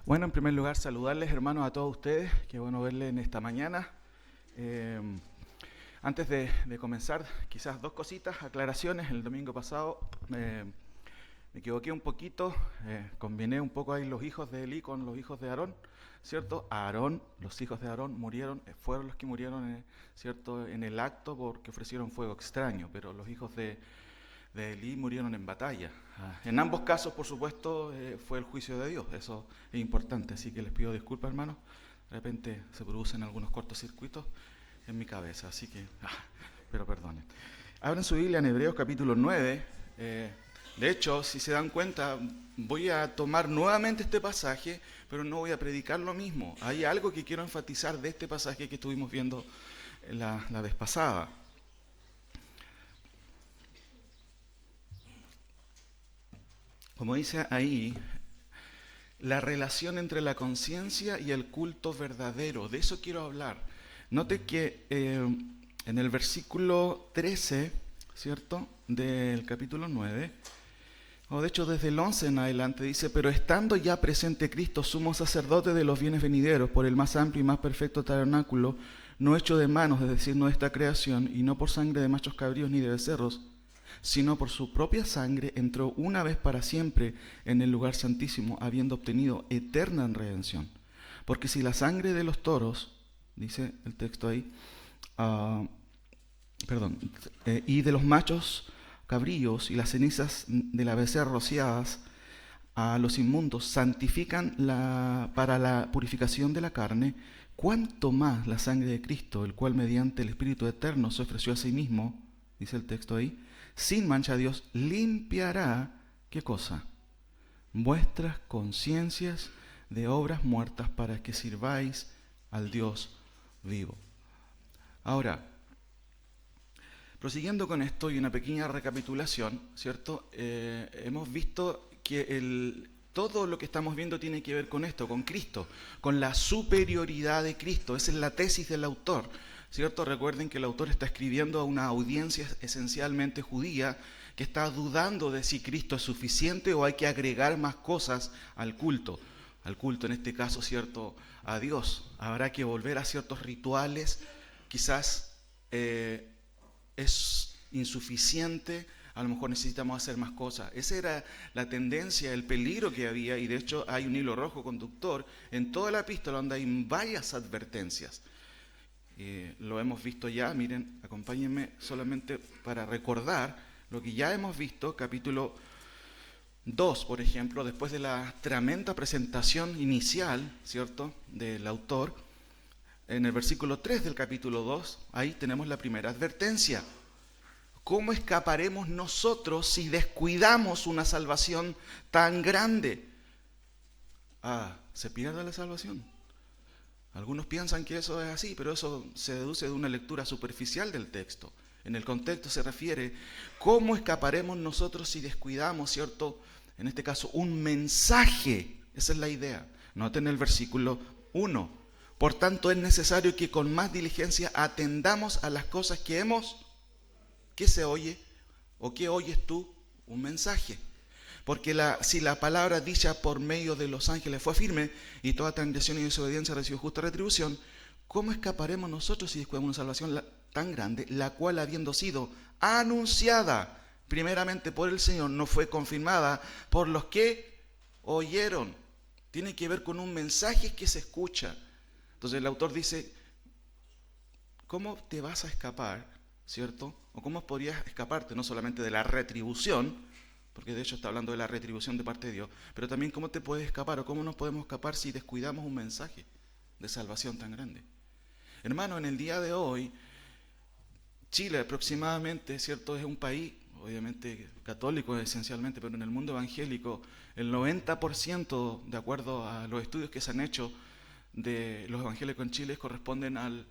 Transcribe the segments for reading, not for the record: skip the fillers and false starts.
Bueno, en primer lugar, saludarles, hermanos, a todos ustedes. Qué bueno verles en esta mañana. Eh, Antes de comenzar, quizás dos cositas, aclaraciones. El domingo pasado me equivoqué un poquito, combiné un poco ahí los hijos de Elí con los hijos de Aarón, ¿cierto? Aarón, los hijos de Aarón murieron, fueron los que murieron, ¿cierto? En el acto porque ofrecieron fuego extraño, pero los hijos de Elí murieron en batalla. En ambos casos, por supuesto, fue el juicio de Dios, eso es importante, así que les pido disculpas, hermanos. De repente se producen algunos cortocircuitos en mi cabeza, así que, pero perdonen. Abren su Biblia en Hebreos capítulo 9. De hecho, si se dan cuenta, voy a tomar nuevamente este pasaje, pero no voy a predicar lo mismo. Hay algo que quiero enfatizar de este pasaje que estuvimos viendo la vez pasada. Como dice ahí, la relación entre la conciencia y el culto verdadero, de eso quiero hablar. Note que en el versículo 13, ¿cierto?, del capítulo 9, o de hecho desde el 11 en adelante, dice: pero estando ya presente Cristo, sumo sacerdote de los bienes venideros, por el más amplio y más perfecto tabernáculo, no hecho de manos, es decir, no de esta creación, y no por sangre de machos cabríos ni de becerros, sino por su propia sangre, entró una vez para siempre en el lugar santísimo, habiendo obtenido eterna redención. Porque si la sangre de los toros, dice el texto ahí, y de los machos cabríos y las cenizas de la becerra rociadas a los inmundos santifican para la purificación de la carne, cuánto más la sangre de Cristo, el cual mediante el Espíritu Eterno se ofreció a sí mismo, dice el texto ahí, sin mancha a Dios, limpiará, ¿qué cosa? Vuestras conciencias de obras muertas para que sirváis al Dios vivo. Ahora, prosiguiendo con esto y una pequeña recapitulación, ¿cierto? Hemos visto que todo lo que estamos viendo tiene que ver con esto, con Cristo, con la superioridad de Cristo. Esa es la tesis del autor, ¿cierto? Recuerden que el autor está escribiendo a una audiencia esencialmente judía que está dudando de si Cristo es suficiente o hay que agregar más cosas al culto en este caso, ¿cierto?, a Dios. Habrá que volver a ciertos rituales, quizás es insuficiente, a lo mejor necesitamos hacer más cosas. Esa era la tendencia, el peligro que había, y de hecho hay un hilo rojo conductor en toda la epístola donde hay varias advertencias. Lo hemos visto ya, miren, acompáñenme solamente para recordar lo que ya hemos visto, capítulo 2, por ejemplo, después de la tremenda presentación inicial, ¿cierto?, del autor, en el versículo 3 del capítulo 2, ahí tenemos la primera advertencia. ¿Cómo escaparemos nosotros si descuidamos una salvación tan grande? Se pierde la salvación. Algunos piensan que eso es así, pero eso se deduce de una lectura superficial del texto. En el contexto se refiere, ¿cómo escaparemos nosotros si descuidamos, ¿cierto?, en este caso, un mensaje? Esa es la idea. Noten el versículo 1. Por tanto, es necesario que con más diligencia atendamos a las cosas que hemos. ¿Qué se oye? ¿O qué oyes tú? Un mensaje. Porque si la palabra dicha por medio de los ángeles fue firme y toda transgresión y desobediencia recibió justa retribución, ¿cómo escaparemos nosotros si descuidamos una salvación tan grande, la cual, habiendo sido anunciada primeramente por el Señor, no fue confirmada por los que oyeron? Tiene que ver con un mensaje que se escucha. Entonces el autor dice, ¿cómo te vas a escapar, cierto? ¿O cómo podrías escaparte no solamente de la retribución, porque de hecho está hablando de la retribución de parte de Dios, pero también cómo te puedes escapar o cómo nos podemos escapar si descuidamos un mensaje de salvación tan grande? Hermano, en el día de hoy, Chile aproximadamente, ¿cierto?, es un país, obviamente católico esencialmente, pero en el mundo evangélico, el 90%, de acuerdo a los estudios que se han hecho de los evangélicos en Chile, corresponden al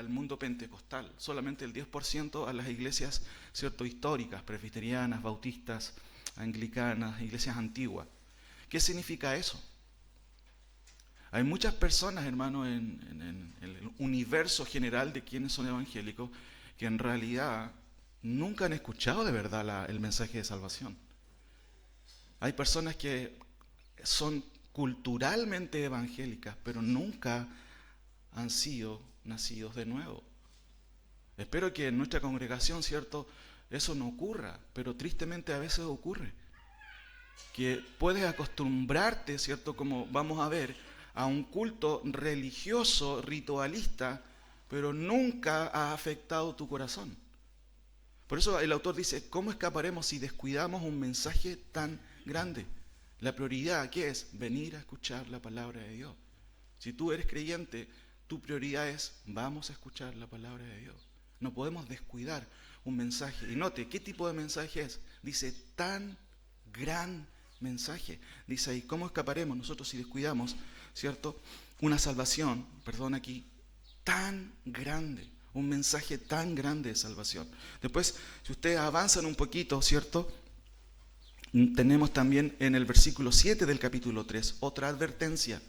mundo pentecostal. Solamente el 10% a las iglesias, ¿cierto?, históricas, presbiterianas, bautistas, anglicanas, iglesias antiguas. ¿Qué significa eso? Hay muchas personas, hermano, en el universo general de quienes son evangélicos, que en realidad nunca han escuchado de verdad el mensaje de salvación. Hay personas que son culturalmente evangélicas, pero nunca han sido nacidos de nuevo. Espero que en nuestra congregación, ¿cierto?, eso no ocurra, pero tristemente a veces ocurre. Que puedes acostumbrarte, ¿cierto?, como vamos a ver, a un culto religioso, ritualista, pero nunca ha afectado tu corazón. Por eso el autor dice, ¿cómo escaparemos si descuidamos un mensaje tan grande? La prioridad, ¿qué es? Venir a escuchar la palabra de Dios. Si tú eres creyente, tu prioridad es, vamos a escuchar la palabra de Dios. No podemos descuidar un mensaje. Y note, ¿qué tipo de mensaje es? Dice, tan gran mensaje. Dice ahí, ¿cómo escaparemos nosotros si descuidamos, ¿cierto?, una salvación, perdón aquí, tan grande, un mensaje tan grande de salvación. Después, si ustedes avanzan un poquito, ¿cierto?, tenemos también en el versículo 7 del capítulo 3 otra advertencia.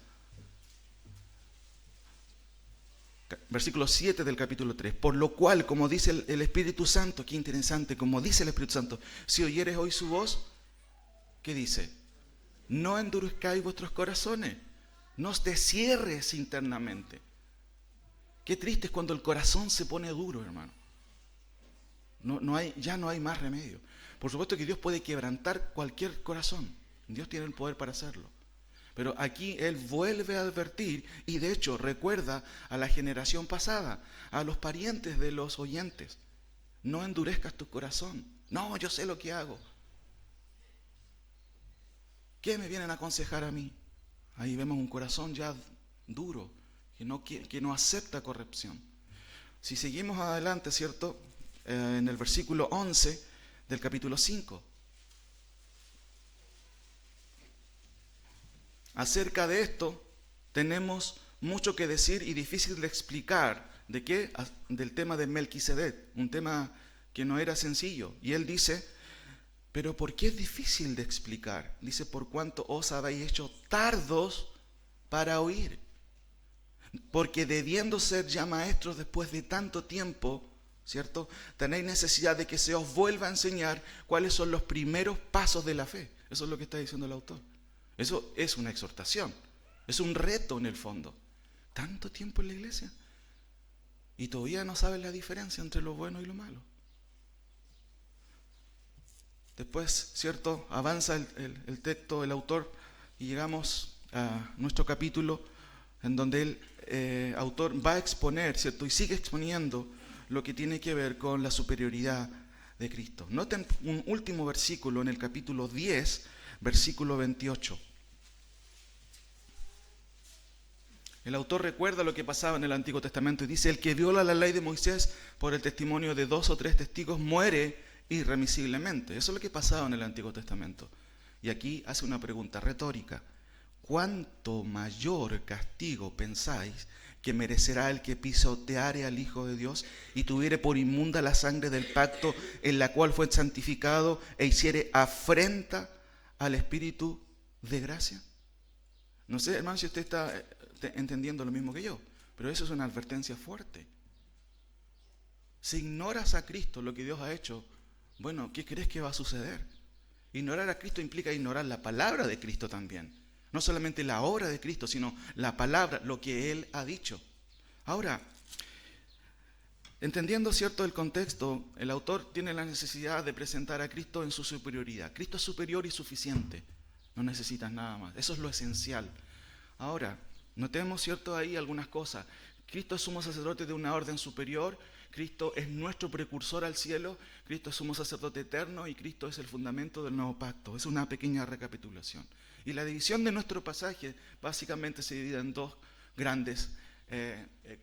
Versículo 7 del capítulo 3. Por lo cual, como dice el Espíritu Santo, qué interesante, como dice el Espíritu Santo, si oyeres hoy su voz, ¿qué dice? No endurezcáis vuestros corazones, no te cierres internamente. Qué triste es cuando el corazón se pone duro, hermano. Ya no hay más remedio. Por supuesto que Dios puede quebrantar cualquier corazón. Dios tiene el poder para hacerlo. Pero aquí Él vuelve a advertir y de hecho recuerda a la generación pasada, a los parientes de los oyentes. No endurezcas tu corazón. No, yo sé lo que hago. ¿Qué me vienen a aconsejar a mí? Ahí vemos un corazón ya duro, que no acepta corrección. Si seguimos adelante, ¿cierto? En el versículo 11 del capítulo 5. Acerca de esto tenemos mucho que decir y difícil de explicar. ¿De qué? Del tema de Melquisedec, un tema que no era sencillo. Y él dice, pero ¿por qué es difícil de explicar? Dice, por cuanto os habéis hecho tardos para oír. Porque debiendo ser ya maestros después de tanto tiempo, ¿cierto?, tenéis necesidad de que se os vuelva a enseñar cuáles son los primeros pasos de la fe. Eso es lo que está diciendo el autor. Eso es una exhortación, es un reto en el fondo. Tanto tiempo en la iglesia y todavía no sabes la diferencia entre lo bueno y lo malo. Después, ¿cierto?, avanza el texto, el autor, y llegamos a nuestro capítulo en donde el autor va a exponer, ¿cierto?, y sigue exponiendo lo que tiene que ver con la superioridad de Cristo. Noten un último versículo en el capítulo 10, versículo 28. El autor recuerda lo que pasaba en el Antiguo Testamento y dice, el que viola la ley de Moisés por el testimonio de 2 o 3 testigos muere irremisiblemente. Eso es lo que pasaba en el Antiguo Testamento. Y aquí hace una pregunta retórica. ¿Cuánto mayor castigo pensáis que merecerá el que pisoteare al Hijo de Dios y tuviere por inmunda la sangre del pacto en la cual fue santificado e hiciere afrenta al Espíritu de gracia? No sé, hermano, si usted está entendiendo lo mismo que yo, pero eso es una advertencia fuerte. Si ignoras a Cristo, lo que Dios ha hecho, bueno, ¿qué crees que va a suceder? Ignorar a Cristo implica ignorar la palabra de Cristo también. No solamente la obra de Cristo, sino la palabra, lo que Él ha dicho. Ahora, entendiendo cierto el contexto, el autor tiene la necesidad de presentar a Cristo en su superioridad. Cristo es superior y suficiente. No necesitas nada más. Eso es lo esencial. Ahora, notemos cierto ahí algunas cosas. Cristo es sumo sacerdote de una orden superior. Cristo es nuestro precursor al cielo. Cristo es sumo sacerdote eterno y Cristo es el fundamento del nuevo pacto. Es una pequeña recapitulación. Y la división de nuestro pasaje básicamente se divide en dos grandes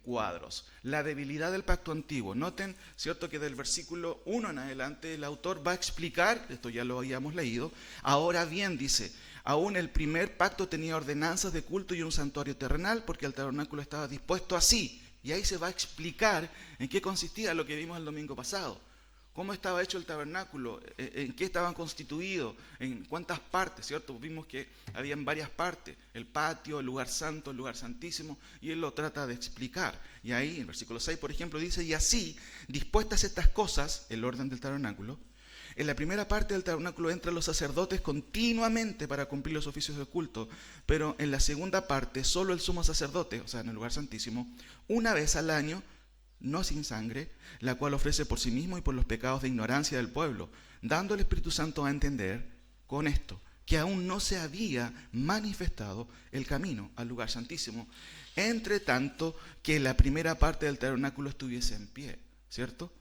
cuadros. La debilidad del pacto antiguo. Noten, cierto, que del versículo 1 en adelante el autor va a explicar, esto ya lo habíamos leído, ahora bien, dice, aún el primer pacto tenía ordenanzas de culto y un santuario terrenal porque el tabernáculo estaba dispuesto así. Y ahí se va a explicar en qué consistía lo que vimos el domingo pasado. ¿Cómo estaba hecho el tabernáculo? ¿En qué estaban constituidos? ¿En cuántas partes? ¿Cierto? Vimos que habían varias partes. El patio, el lugar santo, el lugar santísimo. Y él lo trata de explicar. Y ahí, en el versículo 6, por ejemplo, dice, y así, dispuestas estas cosas, el orden del tabernáculo, En la primera parte del tabernáculo entran los sacerdotes continuamente para cumplir los oficios del culto, pero en la segunda parte solo el sumo sacerdote, o sea, en el lugar santísimo, una vez al año, no sin sangre, la cual ofrece por sí mismo y por los pecados de ignorancia del pueblo, dando al Espíritu Santo a entender con esto, que aún no se había manifestado el camino al lugar santísimo, entre tanto que la primera parte del tabernáculo estuviese en pie, ¿cierto?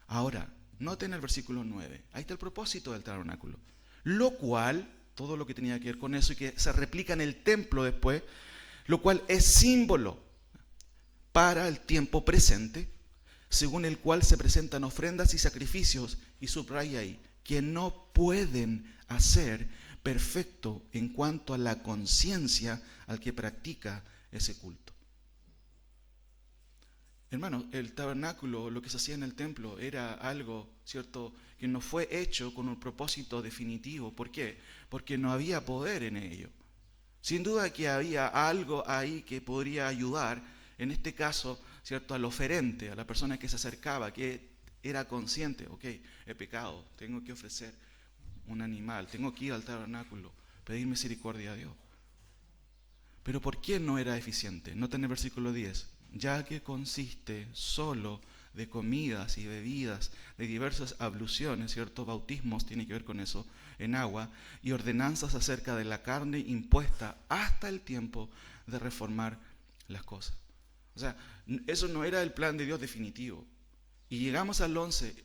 Ahora, noten el versículo 9, ahí está el propósito del tabernáculo, lo cual, todo lo que tenía que ver con eso y que se replica en el templo después, lo cual es símbolo para el tiempo presente, según el cual se presentan ofrendas y sacrificios, y subraya ahí, que no pueden hacer perfecto en cuanto a la conciencia al que practica ese culto. Hermano, el tabernáculo, lo que se hacía en el templo, era algo, ¿cierto?, que no fue hecho con un propósito definitivo. ¿Por qué? Porque no había poder en ello. Sin duda que había algo ahí que podría ayudar, en este caso, ¿cierto?, al oferente, a la persona que se acercaba, que era consciente, ok, he pecado, tengo que ofrecer un animal, tengo que ir al tabernáculo, pedir misericordia a Dios. Pero ¿por qué no era eficiente? Nota en el versículo 10, ya que consiste solo de comidas y bebidas, de diversas abluciones, ¿cierto? Bautismos tiene que ver con eso, en agua, y ordenanzas acerca de la carne impuesta hasta el tiempo de reformar las cosas. O sea, eso no era el plan de Dios definitivo. Y llegamos al 11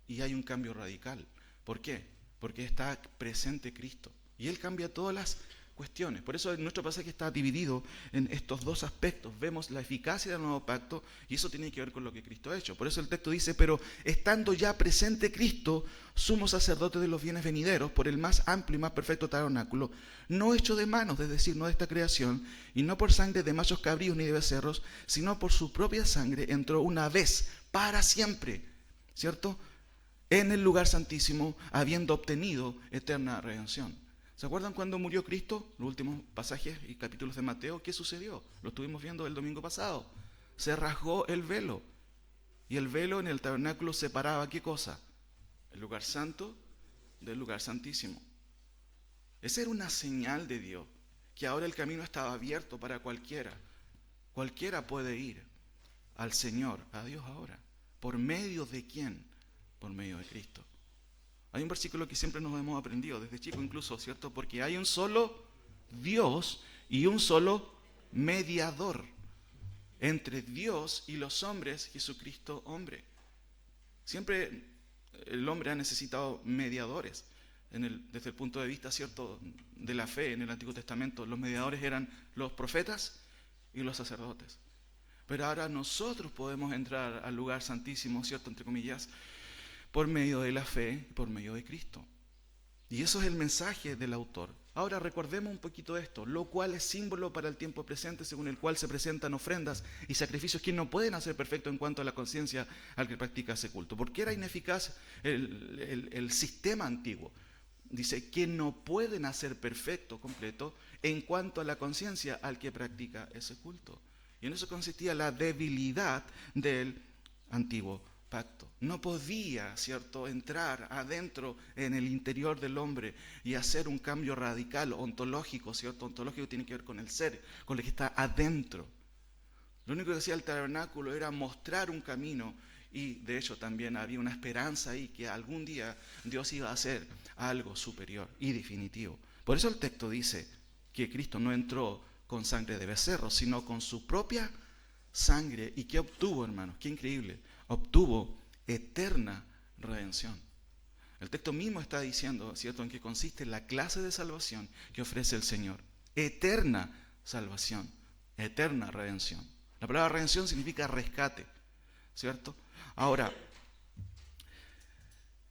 y hay un cambio radical. ¿Por qué? Porque está presente Cristo. Y Él cambia todas las cuestiones. Por eso nuestro pasaje está dividido en estos dos aspectos. Vemos la eficacia del nuevo pacto y eso tiene que ver con lo que Cristo ha hecho. Por eso el texto dice, pero estando ya presente Cristo, sumo sacerdote de los bienes venideros, por el más amplio y más perfecto tabernáculo, no hecho de manos, es decir, no de esta creación, y no por sangre de machos cabríos ni de becerros, sino por su propia sangre, entró una vez, para siempre, ¿cierto?, en el lugar santísimo, habiendo obtenido eterna redención. ¿Se acuerdan cuando murió Cristo? Los últimos pasajes y capítulos de Mateo, ¿qué sucedió? Lo estuvimos viendo el domingo pasado. Se rasgó el velo. Y el velo en el tabernáculo separaba ¿qué cosa? El lugar santo del lugar santísimo. Esa era una señal de Dios, que ahora el camino estaba abierto para cualquiera. Cualquiera puede ir al Señor, a Dios ahora. ¿Por medio de quién? Por medio de Cristo. Hay un versículo que siempre nos hemos aprendido, desde chico incluso, ¿cierto? Porque hay un solo Dios y un solo mediador entre Dios y los hombres, Jesucristo hombre. Siempre el hombre ha necesitado mediadores. Desde el punto de vista, ¿cierto?, de la fe en el Antiguo Testamento, los mediadores eran los profetas y los sacerdotes. Pero ahora nosotros podemos entrar al lugar santísimo, ¿cierto?, entre comillas, por medio de la fe, por medio de Cristo. Y eso es el mensaje del autor. Ahora recordemos un poquito esto, lo cual es símbolo para el tiempo presente, según el cual se presentan ofrendas y sacrificios que no pueden hacer perfecto en cuanto a la conciencia al que practica ese culto. ¿Por qué era ineficaz el sistema antiguo? Dice que no pueden hacer perfecto, completo, en cuanto a la conciencia al que practica ese culto. Y en eso consistía la debilidad del antiguo pacto. No podía, ¿cierto?, entrar adentro en el interior del hombre y hacer un cambio radical, ontológico, ¿cierto? Ontológico tiene que ver con el ser, con lo que está adentro. Lo único que hacía el tabernáculo era mostrar un camino y de hecho también había una esperanza ahí que algún día Dios iba a hacer algo superior y definitivo. Por eso el texto dice que Cristo no entró con sangre de becerro, sino con su propia sangre. ¿Y qué obtuvo, hermanos? Qué increíble. Obtuvo eterna redención. El texto mismo está diciendo, ¿cierto?, en qué consiste la clase de salvación que ofrece el Señor. Eterna salvación, eterna redención. La palabra redención significa rescate, ¿cierto? Ahora,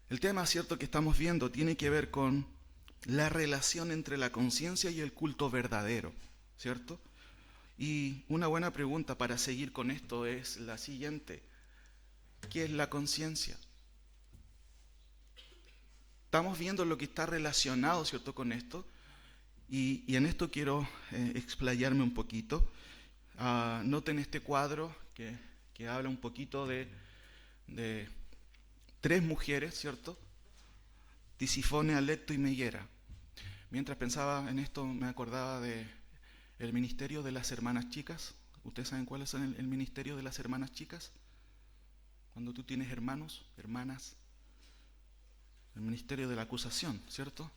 el tema, ¿cierto?, que estamos viendo tiene que ver con la relación entre la conciencia y el culto verdadero, ¿cierto? Y una buena pregunta para seguir con esto es la siguiente. ¿Qué es la conciencia? Estamos viendo lo que está relacionado, ¿cierto?, con esto. Y en esto quiero explayarme un poquito. Noten este cuadro que habla un poquito de tres mujeres, ¿cierto? Tisifone, Alecto y Megera. Mientras pensaba en esto, me acordaba de el ministerio de las hermanas chicas. ¿Ustedes saben cuál es el ministerio de las hermanas chicas? Cuando tú tienes hermanos, hermanas, el ministerio de la acusación, ¿cierto?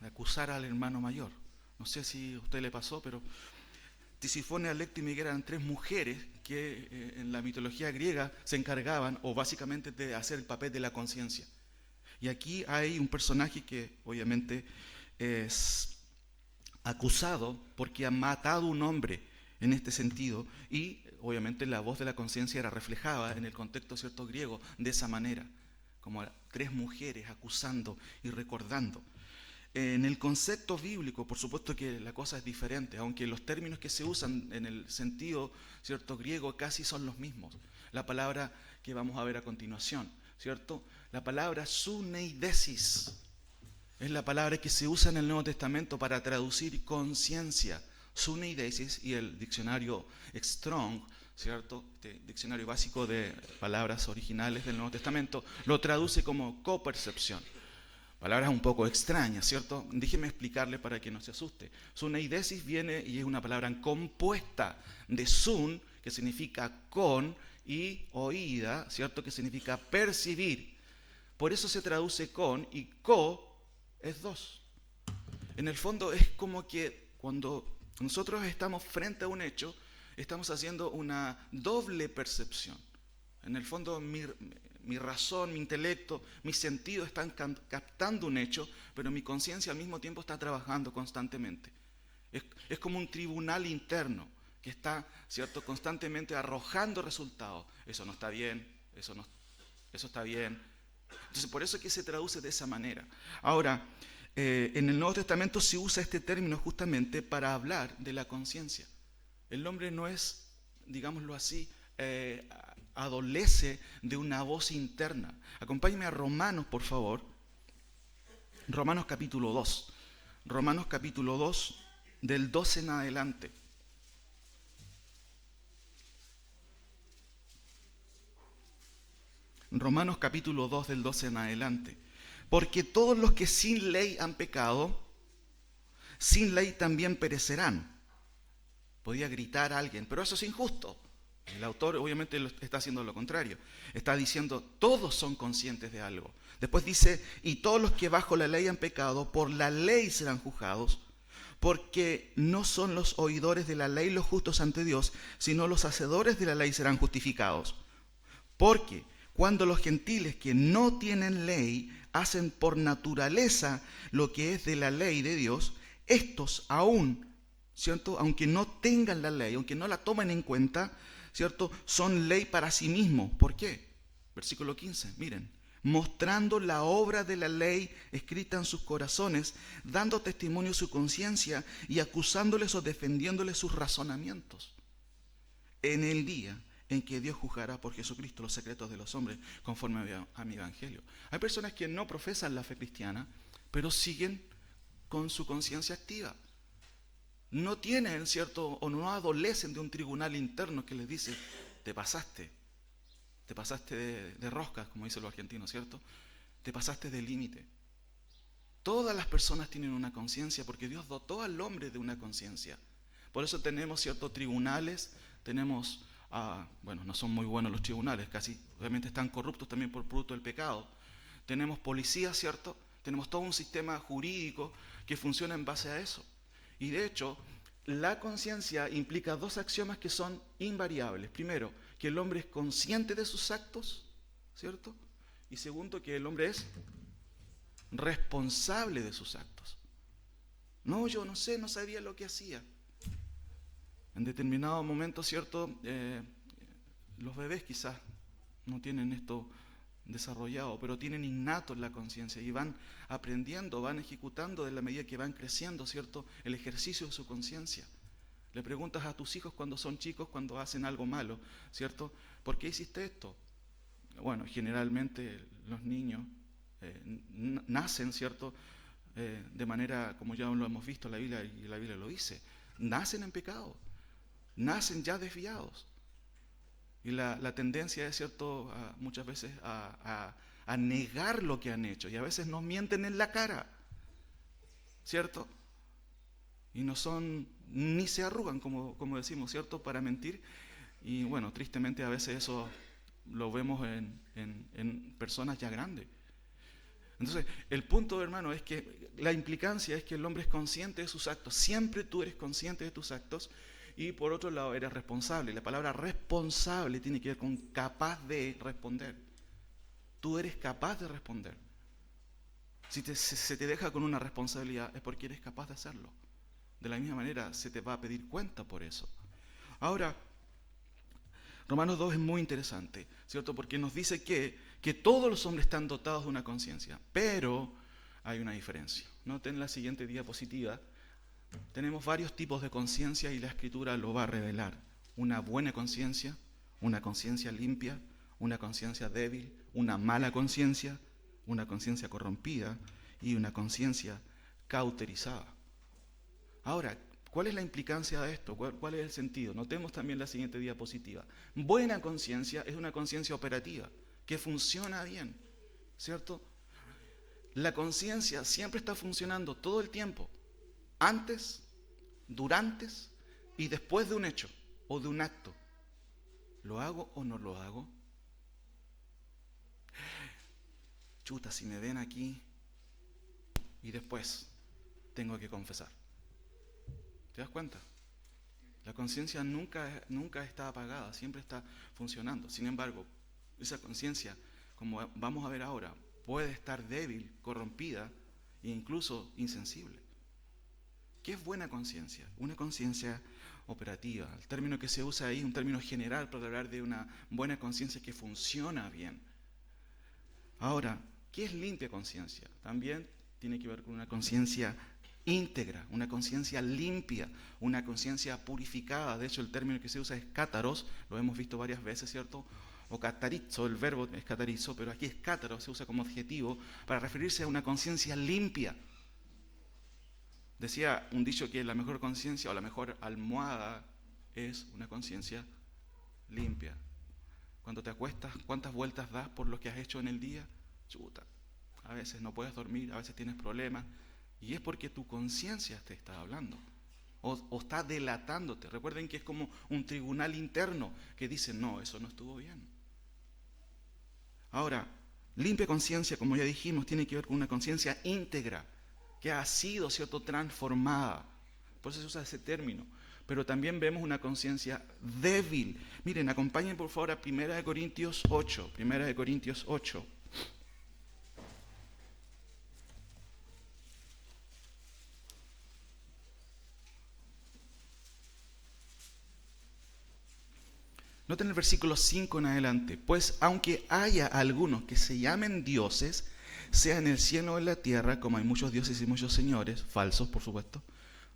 De acusar al hermano mayor. No sé si a usted le pasó, pero Tisifone, Alecto y Megera eran 3 mujeres que en la mitología griega se encargaban, o básicamente, de hacer el papel de la conciencia. Y aquí hay un personaje que obviamente es acusado porque ha matado a un hombre en este sentido, y obviamente la voz de la conciencia era reflejada en el contexto, ¿cierto?, griego de esa manera, como 3 mujeres acusando y recordando. En el concepto bíblico, por supuesto que la cosa es diferente, aunque los términos que se usan en el sentido, ¿cierto?, griego casi son los mismos. La palabra que vamos a ver a continuación, ¿cierto? La palabra suneidesis es la palabra que se usa en el Nuevo Testamento para traducir conciencia. Suneidesis, y el diccionario Strong, ¿cierto?, este diccionario básico de palabras originales del Nuevo Testamento, lo traduce como copercepción. Palabras un poco extrañas, ¿cierto? Déjeme explicarle para que no se asuste. Suneidesis viene y es una palabra compuesta de sun, que significa con, y oída, ¿cierto?, que significa percibir. Por eso se traduce con, y co es 2. En el fondo es como que cuando nosotros estamos frente a un hecho, estamos haciendo una doble percepción. En el fondo mi razón, mi intelecto, mis sentidos están captando un hecho, pero mi conciencia al mismo tiempo está trabajando constantemente. Es como un tribunal interno que está, ¿cierto?, constantemente arrojando resultados. Eso no está bien, eso está bien. Entonces, por eso es que se traduce de esa manera. Ahora, en el Nuevo Testamento se usa este término justamente para hablar de la conciencia. El hombre no es, digámoslo así, adolece de una voz interna. Acompáñenme a Romanos, por favor. Romanos capítulo 2. Romanos capítulo 2, del 12 en adelante. Romanos capítulo 2, del 12 en adelante. Porque todos los que sin ley han pecado, sin ley también perecerán. Podía gritar a alguien, pero eso es injusto. El autor obviamente está haciendo lo contrario. Está diciendo, todos son conscientes de algo. Después dice, y todos los que bajo la ley han pecado, por la ley serán juzgados, porque no son los oidores de la ley los justos ante Dios, sino los hacedores de la ley serán justificados. Porque cuando los gentiles que no tienen ley hacen por naturaleza lo que es de la ley de Dios, estos aún, ¿cierto?, aunque no tengan la ley, aunque no la tomen en cuenta, ¿cierto?, son ley para sí mismos. ¿Por qué? Versículo 15, miren. Mostrando la obra de la ley escrita en sus corazones, dando testimonio su conciencia y acusándoles o defendiéndoles sus razonamientos. En el día en que Dios juzgará por Jesucristo los secretos de los hombres conforme a mi evangelio. Hay personas que no profesan la fe cristiana, pero siguen con su conciencia activa. No tienen, ¿cierto?, o no adolecen de un tribunal interno que les dice, te pasaste de roscas, como dicen los argentinos, ¿cierto? Te pasaste del límite. Todas las personas tienen una conciencia porque Dios dotó al hombre de una conciencia. Por eso tenemos, ¿cierto?, tribunales, tenemos, bueno, no son muy buenos los tribunales, casi, obviamente están corruptos también por producto del pecado. Tenemos policías, ¿cierto? Tenemos todo un sistema jurídico que funciona en base a eso. Y de hecho, la conciencia implica 2 axiomas que son invariables. Primero, que el hombre es consciente de sus actos, ¿cierto? Y segundo, que el hombre es responsable de sus actos. No, yo no sé, no sabía lo que hacía. En determinado momento, ¿cierto? Los bebés quizás no tienen esto desarrollado, pero tienen innato en la conciencia y van aprendiendo, van ejecutando de la medida que van creciendo, ¿cierto?, el ejercicio de su conciencia. Le preguntas a tus hijos cuando son chicos, cuando hacen algo malo, ¿cierto? ¿Por qué hiciste esto? Bueno, generalmente los niños nacen, ¿cierto?, de manera, como ya lo hemos visto en la Biblia, y la Biblia lo dice, nacen en pecado, nacen ya desviados. Y la tendencia es, ¿cierto?, muchas veces a a negar lo que han hecho. Y a veces nos mienten en la cara, ¿cierto? Y no son, ni se arrugan, como decimos, ¿cierto?, para mentir. Y bueno, tristemente a veces eso lo vemos en personas ya grandes. Entonces, el punto, hermano, es que la implicancia es que el hombre es consciente de sus actos. Siempre tú eres consciente de tus actos y por otro lado eres responsable. La palabra responsable tiene que ver con capaz de responder. Tú eres capaz de responder. Si se te deja con una responsabilidad es porque eres capaz de hacerlo. De la misma manera se te va a pedir cuenta por eso. Ahora, Romanos 2 es muy interesante, ¿cierto? Porque nos dice que todos los hombres están dotados de una conciencia, pero hay una diferencia. Noten la siguiente diapositiva. Tenemos varios tipos de conciencia y la Escritura lo va a revelar. Una buena conciencia, una conciencia limpia, una conciencia débil, una mala conciencia, una conciencia corrompida y una conciencia cauterizada. Ahora, ¿cuál es la implicancia de esto? ¿Cuál es el sentido? Notemos también la siguiente diapositiva. Buena conciencia es una conciencia operativa, que funciona bien, ¿cierto? La conciencia siempre está funcionando todo el tiempo, antes, durante y después de un hecho o de un acto. ¿Lo hago o no lo hago? Chuta, si me ven aquí y después tengo que confesar. ¿Te das cuenta? La conciencia nunca está apagada, siempre está funcionando. Sin embargo, esa conciencia, como vamos a ver ahora, puede estar débil, corrompida e incluso insensible. ¿Qué es buena conciencia? Una conciencia operativa. El término que se usa ahí es un término general para hablar de una buena conciencia que funciona bien. Ahora, ¿qué es limpia conciencia? También tiene que ver con una conciencia íntegra, una conciencia limpia, una conciencia purificada. De hecho, el término que se usa es cátaros, lo hemos visto varias veces, ¿cierto? O catarizo, el verbo es catarizo, pero aquí es cátaros, se usa como adjetivo para referirse a una conciencia limpia. Decía un dicho que la mejor conciencia o la mejor almohada es una conciencia limpia. Cuando te acuestas, ¿cuántas vueltas das por lo que has hecho en el día? Chuta, a veces no puedes dormir, a veces tienes problemas. Y es porque tu conciencia te está hablando o está delatándote. Recuerden que es como un tribunal interno que dice, no, eso no estuvo bien. Ahora, limpia conciencia, como ya dijimos, tiene que ver con una conciencia íntegra que ha sido, ¿cierto?, transformada. Por eso se usa ese término. Pero también vemos una conciencia débil. Miren, acompañen por favor a 1 Corintios 8. 1 Corintios 8. Noten el versículo 5 en adelante. Pues aunque haya algunos que se llamen dioses, sea en el cielo o en la tierra, como hay muchos dioses y muchos señores, falsos por supuesto,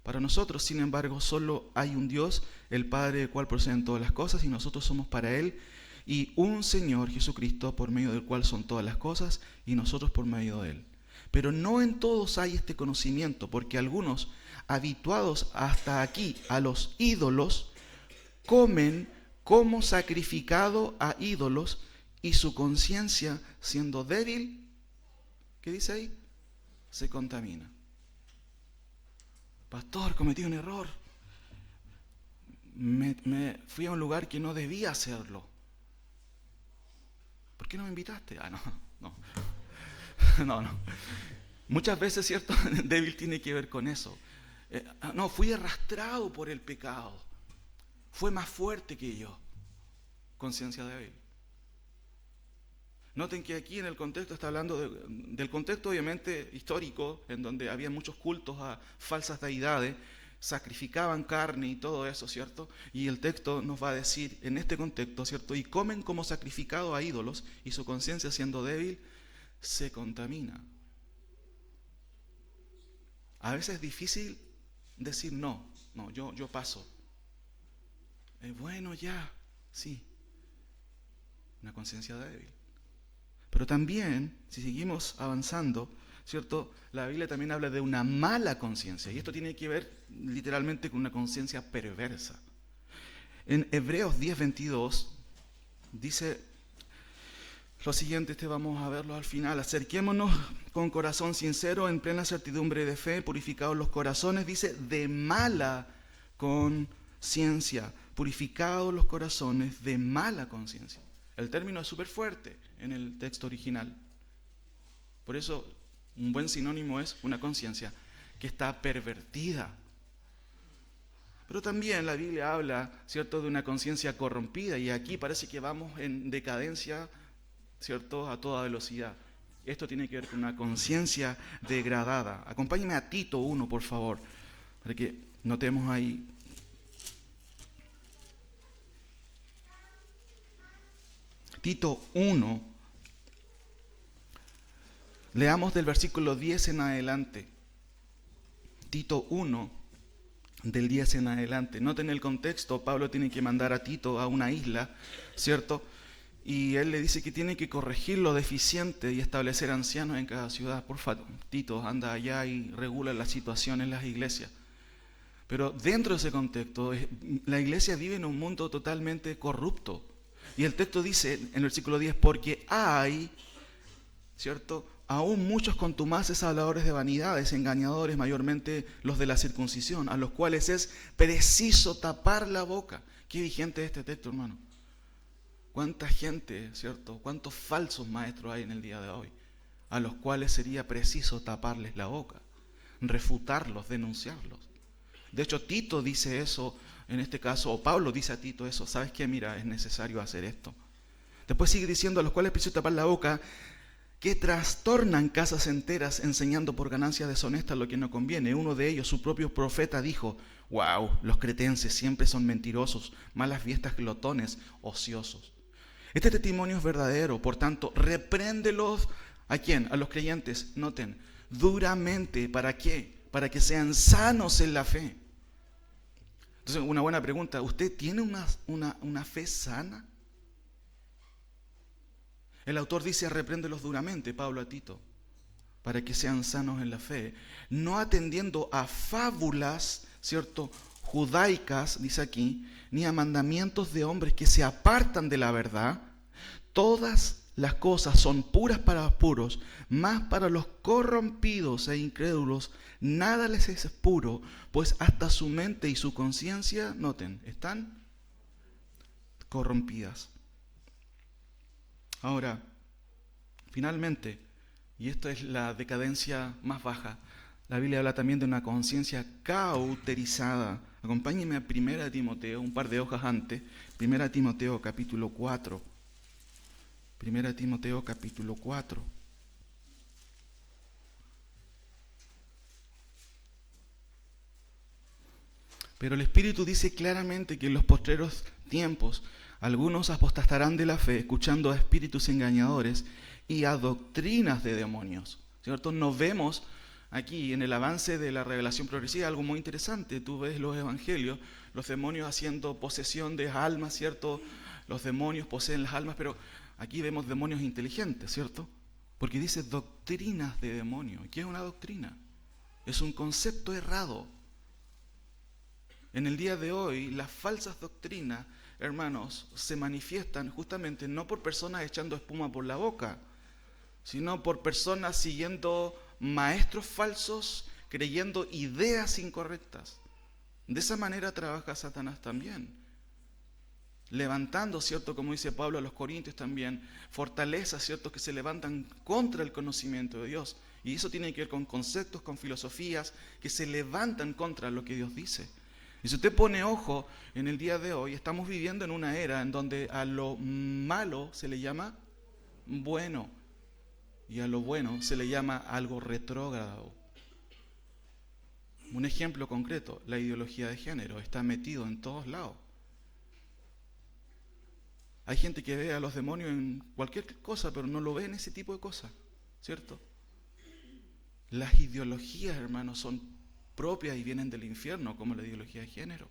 para nosotros, sin embargo, solo hay un Dios, el Padre del cual proceden todas las cosas, y nosotros somos para Él, y un Señor Jesucristo, por medio del cual son todas las cosas, y nosotros por medio de Él. Pero no en todos hay este conocimiento, porque algunos, habituados hasta aquí a los ídolos, comen como sacrificado a ídolos, y su conciencia, siendo débil, ¿qué dice ahí? Se contamina. Pastor, cometí un error. Me fui a un lugar que no debía hacerlo. ¿Por qué no me invitaste? No. No. Muchas veces, ¿cierto? Débil tiene que ver con eso. No, fui arrastrado por el pecado. Fue más fuerte que yo. Conciencia débil. Noten que aquí en el contexto está hablando del contexto obviamente histórico, en donde había muchos cultos a falsas deidades, sacrificaban carne y todo eso, ¿cierto? Y el texto nos va a decir en este contexto, ¿cierto? Y comen como sacrificado a ídolos, y su conciencia, siendo débil, se contamina. A veces es difícil decir no, yo paso. Bueno, ya, sí. Una conciencia débil. Pero también, si seguimos avanzando, ¿cierto? La Biblia también habla de una mala conciencia. Y esto tiene que ver literalmente con una conciencia perversa. En Hebreos 10:22 dice lo siguiente, vamos a verlo al final. Acerquémonos con corazón sincero, en plena certidumbre de fe, purificados los corazones, dice, de mala conciencia. Purificados los corazones de mala conciencia. El término es súper fuerte en el texto original. Por eso, un buen sinónimo es una conciencia que está pervertida. Pero también la Biblia habla, ¿cierto?, de una conciencia corrompida, y aquí parece que vamos en decadencia, ¿cierto?, a toda velocidad. Esto tiene que ver con una conciencia degradada. Acompáñenme a Tito 1, por favor, para que notemos ahí. Tito 1, leamos del versículo 10 en adelante. Tito 1, del 10 en adelante. Noten el contexto, Pablo tiene que mandar a Tito a una isla, ¿cierto? Y él le dice que tiene que corregir lo deficiente y establecer ancianos en cada ciudad. Por favor, Tito, anda allá y regula la situación en las iglesias. Pero dentro de ese contexto, la iglesia vive en un mundo totalmente corrupto. Y el texto dice en el versículo 10, porque hay, ¿cierto?, aún muchos contumaces habladores de vanidades, engañadores, mayormente los de la circuncisión, a los cuales es preciso tapar la boca. Qué vigente es este texto, hermano. Cuánta gente, ¿cierto?, cuántos falsos maestros hay en el día de hoy, a los cuales sería preciso taparles la boca, refutarlos, denunciarlos. De hecho, Tito dice eso en este caso, o Pablo dice a Tito eso. ¿Sabes qué? Mira, es necesario hacer esto. Después sigue diciendo, a los cuales es preciso tapar la boca, que trastornan casas enteras enseñando por ganancias deshonestas lo que no conviene. Uno de ellos, su propio profeta, dijo, wow, los cretenses siempre son mentirosos, malas fiestas, glotones, ociosos. Este testimonio es verdadero, por tanto, repréndelos. ¿A quién? A los creyentes, noten, duramente. ¿Para qué? Para que sean sanos en la fe. Entonces, una buena pregunta, ¿usted tiene una fe sana? El autor dice, repréndelos duramente, Pablo a Tito, para que sean sanos en la fe, no atendiendo a fábulas, ¿cierto?, judaicas, dice aquí, ni a mandamientos de hombres que se apartan de la verdad. Todas las cosas son puras para los puros, mas para los corrompidos e incrédulos nada les es puro, pues hasta su mente y su conciencia, noten, están corrompidas. Ahora, finalmente, y esto es la decadencia más baja, la Biblia habla también de una conciencia cauterizada. Acompáñenme a 1 Timoteo, un par de hojas antes, 1 Timoteo capítulo 4. 1 Timoteo capítulo 4. Pero el Espíritu dice claramente que en los postreros tiempos algunos apostatarán de la fe, escuchando a espíritus engañadores y a doctrinas de demonios. ¿Cierto? Nos vemos aquí en el avance de la revelación progresiva algo muy interesante. Tú ves los evangelios, los demonios haciendo posesión de almas, ¿cierto? Los demonios poseen las almas, pero aquí vemos demonios inteligentes, ¿cierto? Porque dice doctrinas de demonios. ¿Qué es una doctrina? Es un concepto errado. En el día de hoy, las falsas doctrinas, hermanos, se manifiestan justamente no por personas echando espuma por la boca, sino por personas siguiendo maestros falsos, creyendo ideas incorrectas. De esa manera trabaja Satanás también, levantando, ¿cierto?, como dice Pablo a los Corintios también, fortalezas, ¿cierto?, que se levantan contra el conocimiento de Dios. Y eso tiene que ver con conceptos, con filosofías que se levantan contra lo que Dios dice. Y si usted pone ojo, en el día de hoy estamos viviendo en una era en donde a lo malo se le llama bueno y a lo bueno se le llama algo retrógrado. Un ejemplo concreto, la ideología de género está metido en todos lados. Hay gente que ve a los demonios en cualquier cosa, pero no lo ve en ese tipo de cosas, ¿cierto? Las ideologías, hermanos, son propias y vienen del infierno, como la ideología de género.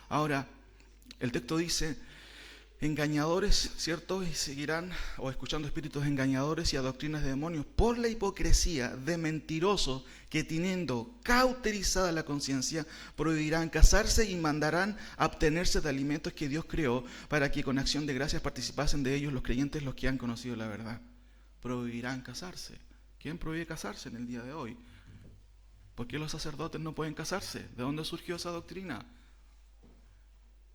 Ahora, el texto dice, engañadores, ¿cierto? Y seguirán o escuchando espíritus engañadores y a doctrinas de demonios por la hipocresía de mentirosos que teniendo cauterizada la conciencia prohibirán casarse y mandarán abstenerse de alimentos que Dios creó para que con acción de gracias participasen de ellos los creyentes, los que han conocido la verdad. Prohibirán casarse. ¿Quién prohíbe casarse en el día de hoy? ¿Por qué los sacerdotes no pueden casarse? ¿De dónde surgió esa doctrina?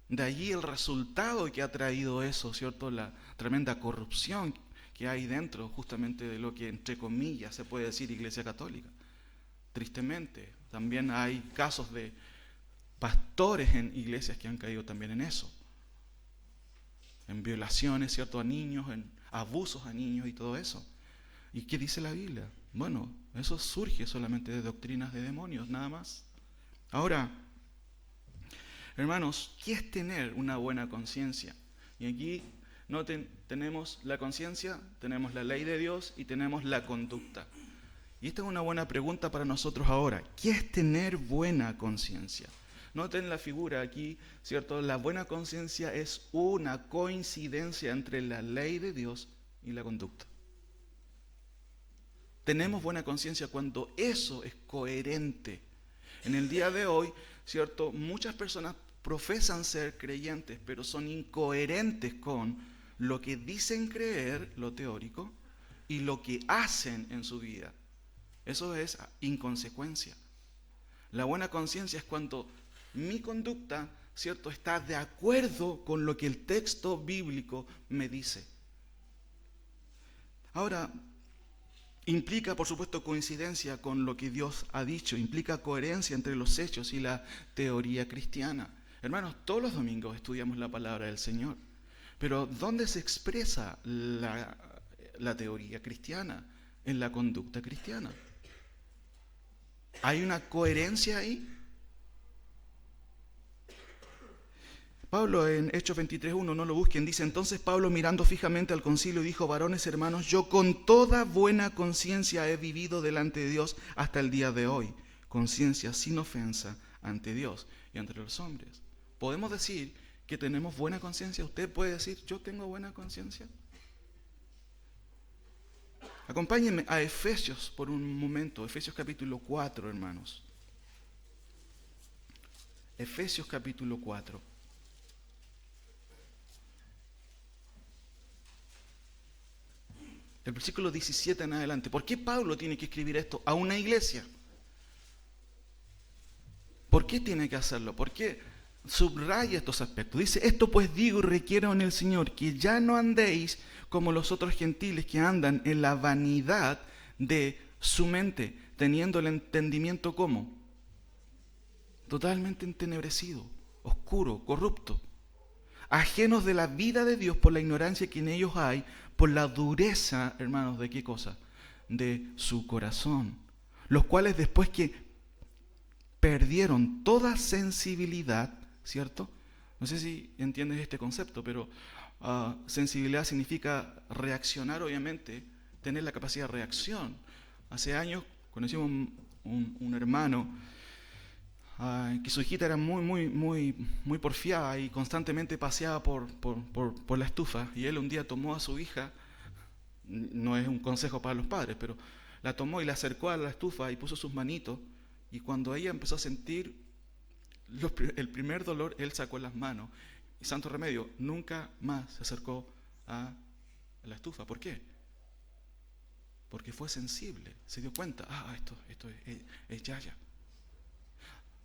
De allí el resultado que ha traído eso, ¿cierto? La tremenda corrupción que hay dentro justamente de lo que, entre comillas, se puede decir Iglesia Católica. Tristemente, también hay casos de pastores en iglesias que han caído también en eso. En violaciones, ¿cierto? A niños, en abusos a niños y todo eso. ¿Y qué dice la Biblia? Bueno, eso surge solamente de doctrinas de demonios, nada más. Ahora, hermanos, ¿qué es tener una buena conciencia? Y aquí noten, tenemos la conciencia, tenemos la ley de Dios y tenemos la conducta. Y esta es una buena pregunta para nosotros ahora. ¿Qué es tener buena conciencia? Noten la figura aquí, ¿cierto? La buena conciencia es una coincidencia entre la ley de Dios y la conducta. Tenemos buena conciencia cuando eso es coherente. En el día de hoy, ¿cierto? Muchas personas profesan ser creyentes, pero son incoherentes con lo que dicen creer, lo teórico, y lo que hacen en su vida. Eso es inconsecuencia. La buena conciencia es cuando mi conducta, ¿cierto?, está de acuerdo con lo que el texto bíblico me dice. Ahora, implica, por supuesto, coincidencia con lo que Dios ha dicho, implica coherencia entre los hechos y la teoría cristiana. Hermanos, todos los domingos estudiamos la palabra del Señor, pero ¿dónde se expresa la teoría cristiana? En la conducta cristiana. ¿Hay una coherencia ahí? Pablo en Hechos 23:1, no lo busquen, dice: entonces Pablo, mirando fijamente al concilio, dijo: varones hermanos, yo con toda buena conciencia he vivido delante de Dios hasta el día de hoy, conciencia sin ofensa ante Dios y ante los hombres. ¿Podemos decir que tenemos buena conciencia? ¿Usted puede decir, yo tengo buena conciencia? Acompáñenme a Efesios por un momento, Efesios capítulo 4, hermanos. Efesios capítulo 4. El versículo 17 en adelante. ¿Por qué Pablo tiene que escribir esto a una iglesia? ¿Por qué tiene que hacerlo? ¿Por qué subraya estos aspectos? Dice: esto pues digo y requiero en el Señor, que ya no andéis como los otros gentiles que andan en la vanidad de su mente, teniendo el entendimiento como totalmente entenebrecido, oscuro, corrupto, ajenos de la vida de Dios por la ignorancia que en ellos hay, por la dureza, hermanos, ¿de qué cosa? De su corazón, los cuales después que perdieron toda sensibilidad, ¿cierto? No sé si entiendes este concepto, pero sensibilidad significa reaccionar, obviamente, tener la capacidad de reacción. Hace años conocimos un hermano que su hijita era muy porfiada y constantemente paseaba por la estufa, y él un día tomó a su hija, no es un consejo para los padres, pero la tomó y la acercó a la estufa y puso sus manitos, y cuando ella empezó a sentir el primer dolor, él sacó las manos, y santo remedio, nunca más se acercó a la estufa. ¿Por qué? Porque fue sensible, se dio cuenta, esto es Yaya.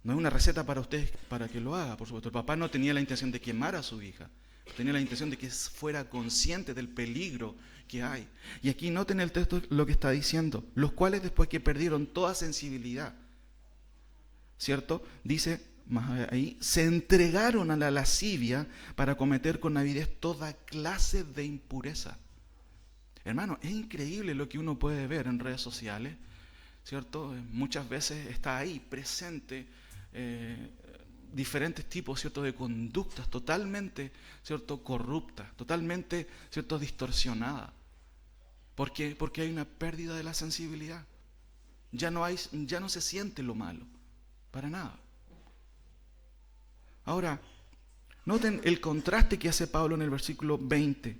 No es una receta para ustedes para que lo haga, por supuesto. El papá no tenía la intención de quemar a su hija, tenía la intención de que fuera consciente del peligro que hay. Y aquí noten el texto lo que está diciendo: los cuales después que perdieron toda sensibilidad, ¿cierto? Dice más ahí, se entregaron a la lascivia para cometer con avidez toda clase de impureza. Hermano, es increíble lo que uno puede ver en redes sociales, ¿cierto? Muchas veces está ahí presente diferentes tipos, ¿cierto?, de conductas totalmente, ¿cierto?, corruptas, totalmente, ¿cierto?, distorsionadas. ¿Por qué? Porque hay una pérdida de la sensibilidad. Ya no se siente lo malo, para nada. Ahora, Noten el contraste que hace Pablo en el versículo 20.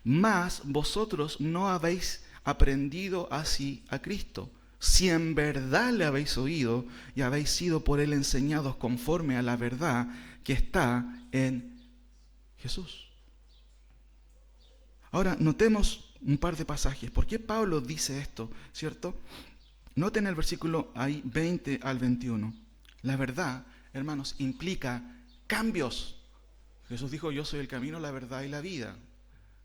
Mas vosotros no habéis aprendido así a Cristo, si en verdad le habéis oído y habéis sido por él enseñados conforme a la verdad que está en Jesús. Ahora, notemos un par de pasajes. ¿Por qué Pablo dice esto? ¿Cierto? Noten el versículo ahí 20 al 21. La verdad, hermanos, implica cambios. Jesús dijo, yo soy el camino, la verdad y la vida.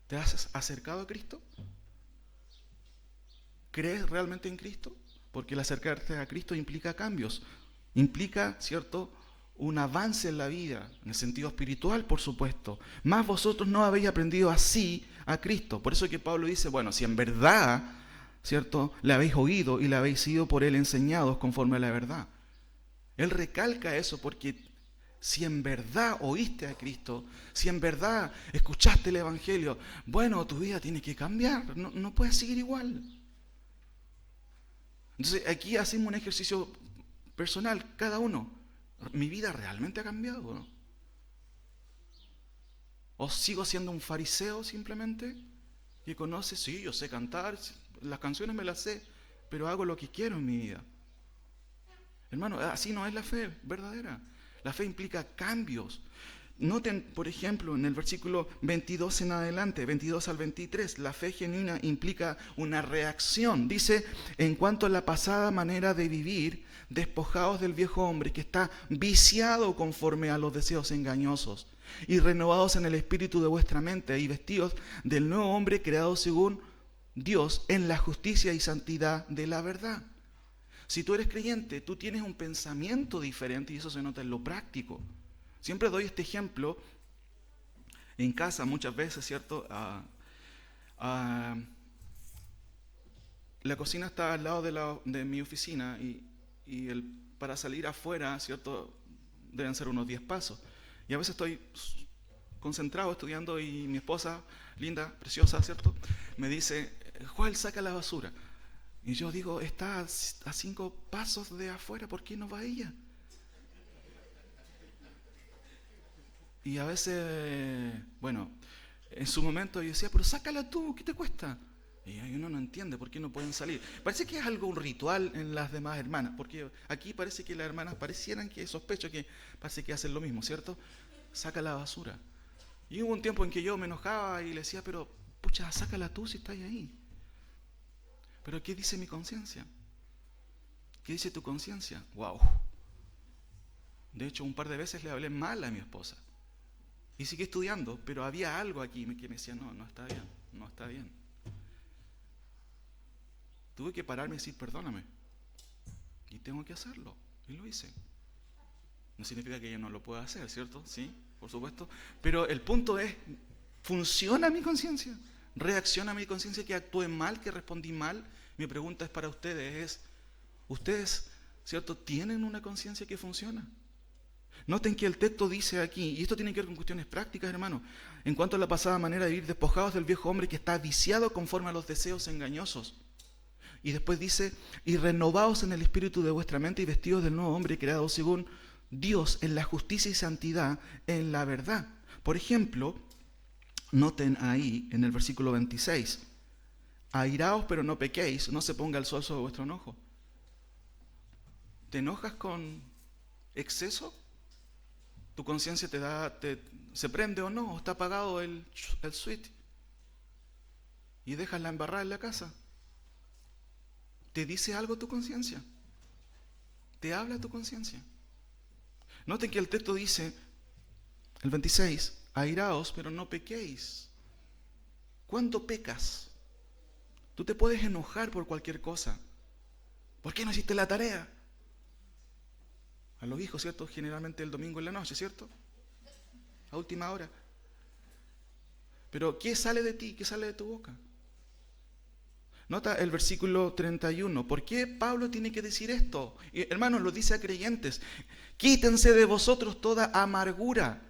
¿Te has acercado a Cristo? ¿Crees realmente en Cristo? Porque el acercarte a Cristo implica cambios. Implica, ¿cierto?, un avance en la vida, en el sentido espiritual, por supuesto. Más vosotros no habéis aprendido así a Cristo. Por eso que Pablo dice, bueno, si en verdad, ¿cierto?, le habéis oído y le habéis sido por él enseñados conforme a la verdad. Él recalca eso porque si en verdad oíste a Cristo, si en verdad escuchaste el Evangelio, bueno, tu vida tiene que cambiar, no puedes seguir igual. Entonces aquí hacemos un ejercicio personal, cada uno. ¿Mi vida realmente ha cambiado o no? ¿O sigo siendo un fariseo simplemente? Que conoce, sí, yo sé cantar, las canciones me las sé, pero hago lo que quiero en mi vida. Hermano, así no es la fe verdadera. La fe implica cambios. Noten, por ejemplo, en el versículo 22 en adelante, 22 al 23, la fe genuina implica una reacción. Dice, en cuanto a la pasada manera de vivir, despojaos del viejo hombre que está viciado conforme a los deseos engañosos, y renovados en el espíritu de vuestra mente, y vestidos del nuevo hombre creado según Dios en la justicia y santidad de la verdad. Si tú eres creyente, tú tienes un pensamiento diferente y eso se nota en lo práctico. Siempre doy este ejemplo en casa muchas veces, ¿cierto? La cocina está al lado de mi oficina y para salir afuera, ¿cierto? Deben ser unos 10 pasos. Y a veces estoy concentrado estudiando y mi esposa, linda, preciosa, ¿cierto?, me dice, Joel, saca la basura. Y yo digo, está a 5 pasos de afuera, ¿por qué no va ella? Y a veces, bueno, en su momento yo decía, pero sácala tú, ¿qué te cuesta? Y uno no entiende por qué no pueden salir. Parece que es algo un ritual en las demás hermanas, porque aquí parece que las hermanas parecieran que, sospecho que parece que hacen lo mismo, ¿cierto? Saca la basura. Y hubo un tiempo en que yo me enojaba y le decía, pero pucha, sácala tú si estás ahí. Pero ¿qué dice mi conciencia? ¿Qué dice tu conciencia? ¡Wow! De hecho, un par de veces le hablé mal a mi esposa. Y seguí estudiando, pero había algo aquí que me decía, no está bien, no está bien. Tuve que pararme y decir, perdóname. Y tengo que hacerlo. Y lo hice. No significa que ella no lo pueda hacer, ¿cierto? Sí, por supuesto. Pero el punto es, ¿funciona mi conciencia? ¿Reacciona mi conciencia que actué mal, que respondí mal? Mi pregunta es para ustedes, ¿ustedes, cierto, tienen una conciencia que funciona? Noten que el texto dice aquí, y esto tiene que ver con cuestiones prácticas, hermano, en cuanto a la pasada manera de vivir, despojados del viejo hombre que está viciado conforme a los deseos engañosos. Y después dice, y renovados en el espíritu de vuestra mente y vestidos del nuevo hombre creado según Dios en la justicia y santidad, en la verdad. Por ejemplo, noten ahí en el versículo 26, airaos pero no pequéis, no se ponga el sol sobre vuestro enojo. ¿Te enojas con exceso? ¿Tu conciencia se prende o no? ¿O está apagado el switch? Y dejas la embarrada en la casa. ¿Te dice algo tu conciencia? ¿Te habla tu conciencia? Noten que el texto dice, el 26, airaos pero no pequéis. ¿Cuándo pecas? Tú te puedes enojar por cualquier cosa. ¿Por qué no hiciste la tarea? A los hijos, ¿cierto? Generalmente el domingo en la noche, ¿cierto? A última hora. Pero ¿qué sale de ti? ¿Qué sale de tu boca? Nota el versículo 31. ¿Por qué Pablo tiene que decir esto? Hermanos, lo dice a creyentes. Quítense de vosotros toda amargura.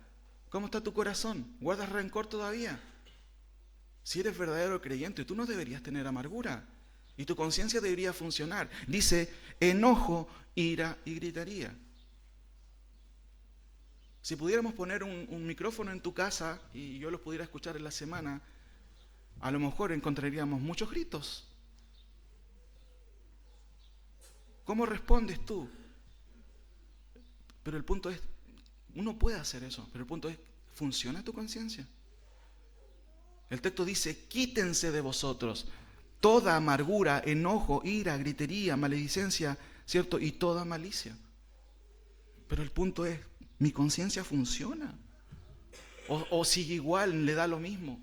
¿Cómo está tu corazón? ¿Guardas rencor todavía? Si eres verdadero creyente, tú no deberías tener amargura. Y tu conciencia debería funcionar. Dice, enojo, ira y gritaría. Si pudiéramos poner un micrófono en tu casa y yo los pudiera escuchar en la semana, a lo mejor encontraríamos muchos gritos. ¿Cómo respondes tú? Pero el punto es, uno puede hacer eso, pero el punto es, ¿funciona tu conciencia? El texto dice, quítense de vosotros toda amargura, enojo, ira, gritería, maledicencia, ¿cierto? Y toda malicia. Pero el punto es, ¿mi conciencia funciona? ¿O sigue igual, le da lo mismo?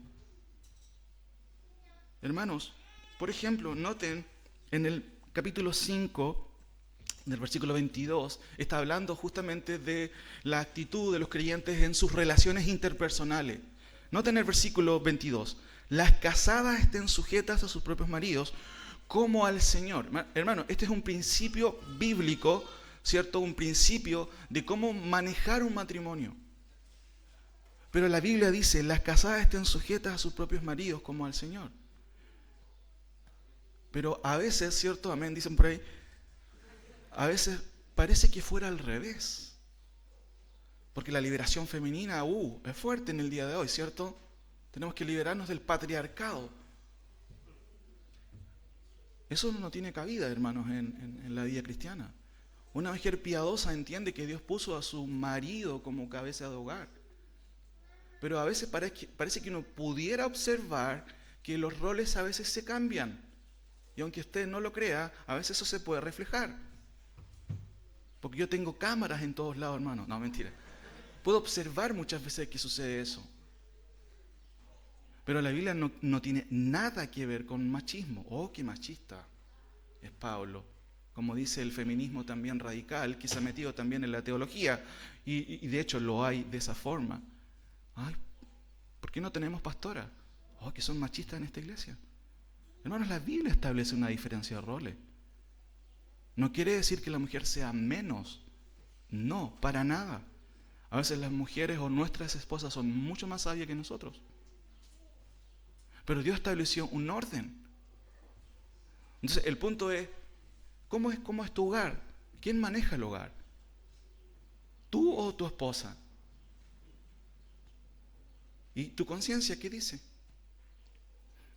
Hermanos, por ejemplo, noten en el capítulo 5, del versículo 22, está hablando justamente de la actitud de los creyentes en sus relaciones interpersonales. Noten el versículo 22. Las casadas estén sujetas a sus propios maridos como al Señor. Hermano, este es un principio bíblico, ¿cierto? Un principio de cómo manejar un matrimonio. Pero la Biblia dice, las casadas estén sujetas a sus propios maridos como al Señor. Pero a veces, ¿cierto? Amén, dicen por ahí, a veces parece que fuera al revés. Porque la liberación femenina, es fuerte en el día de hoy, ¿cierto? Tenemos que liberarnos del patriarcado. Eso no tiene cabida, hermanos, en la vida cristiana. Una mujer piadosa entiende que Dios puso a su marido como cabeza de hogar. Pero a veces parece que uno pudiera observar que los roles a veces se cambian. Y aunque usted no lo crea, a veces eso se puede reflejar. Porque yo tengo cámaras en todos lados, hermano. No, mentira. Puedo observar muchas veces que sucede eso. Pero la Biblia no tiene nada que ver con machismo. Oh, qué machista es Pablo. Como dice el feminismo también radical, que se ha metido también en la teología. Y de hecho lo hay de esa forma. Ay, ¿por qué no tenemos pastoras? Oh, que son machistas en esta iglesia. Hermanos, la Biblia establece una diferencia de roles. No quiere decir que la mujer sea menos. No, para nada. A veces las mujeres o nuestras esposas son mucho más sabias que nosotros. Pero Dios estableció un orden. Entonces, el punto es, ¿cómo es tu hogar? ¿Quién maneja el hogar? ¿Tú o tu esposa? ¿Y tu conciencia qué dice?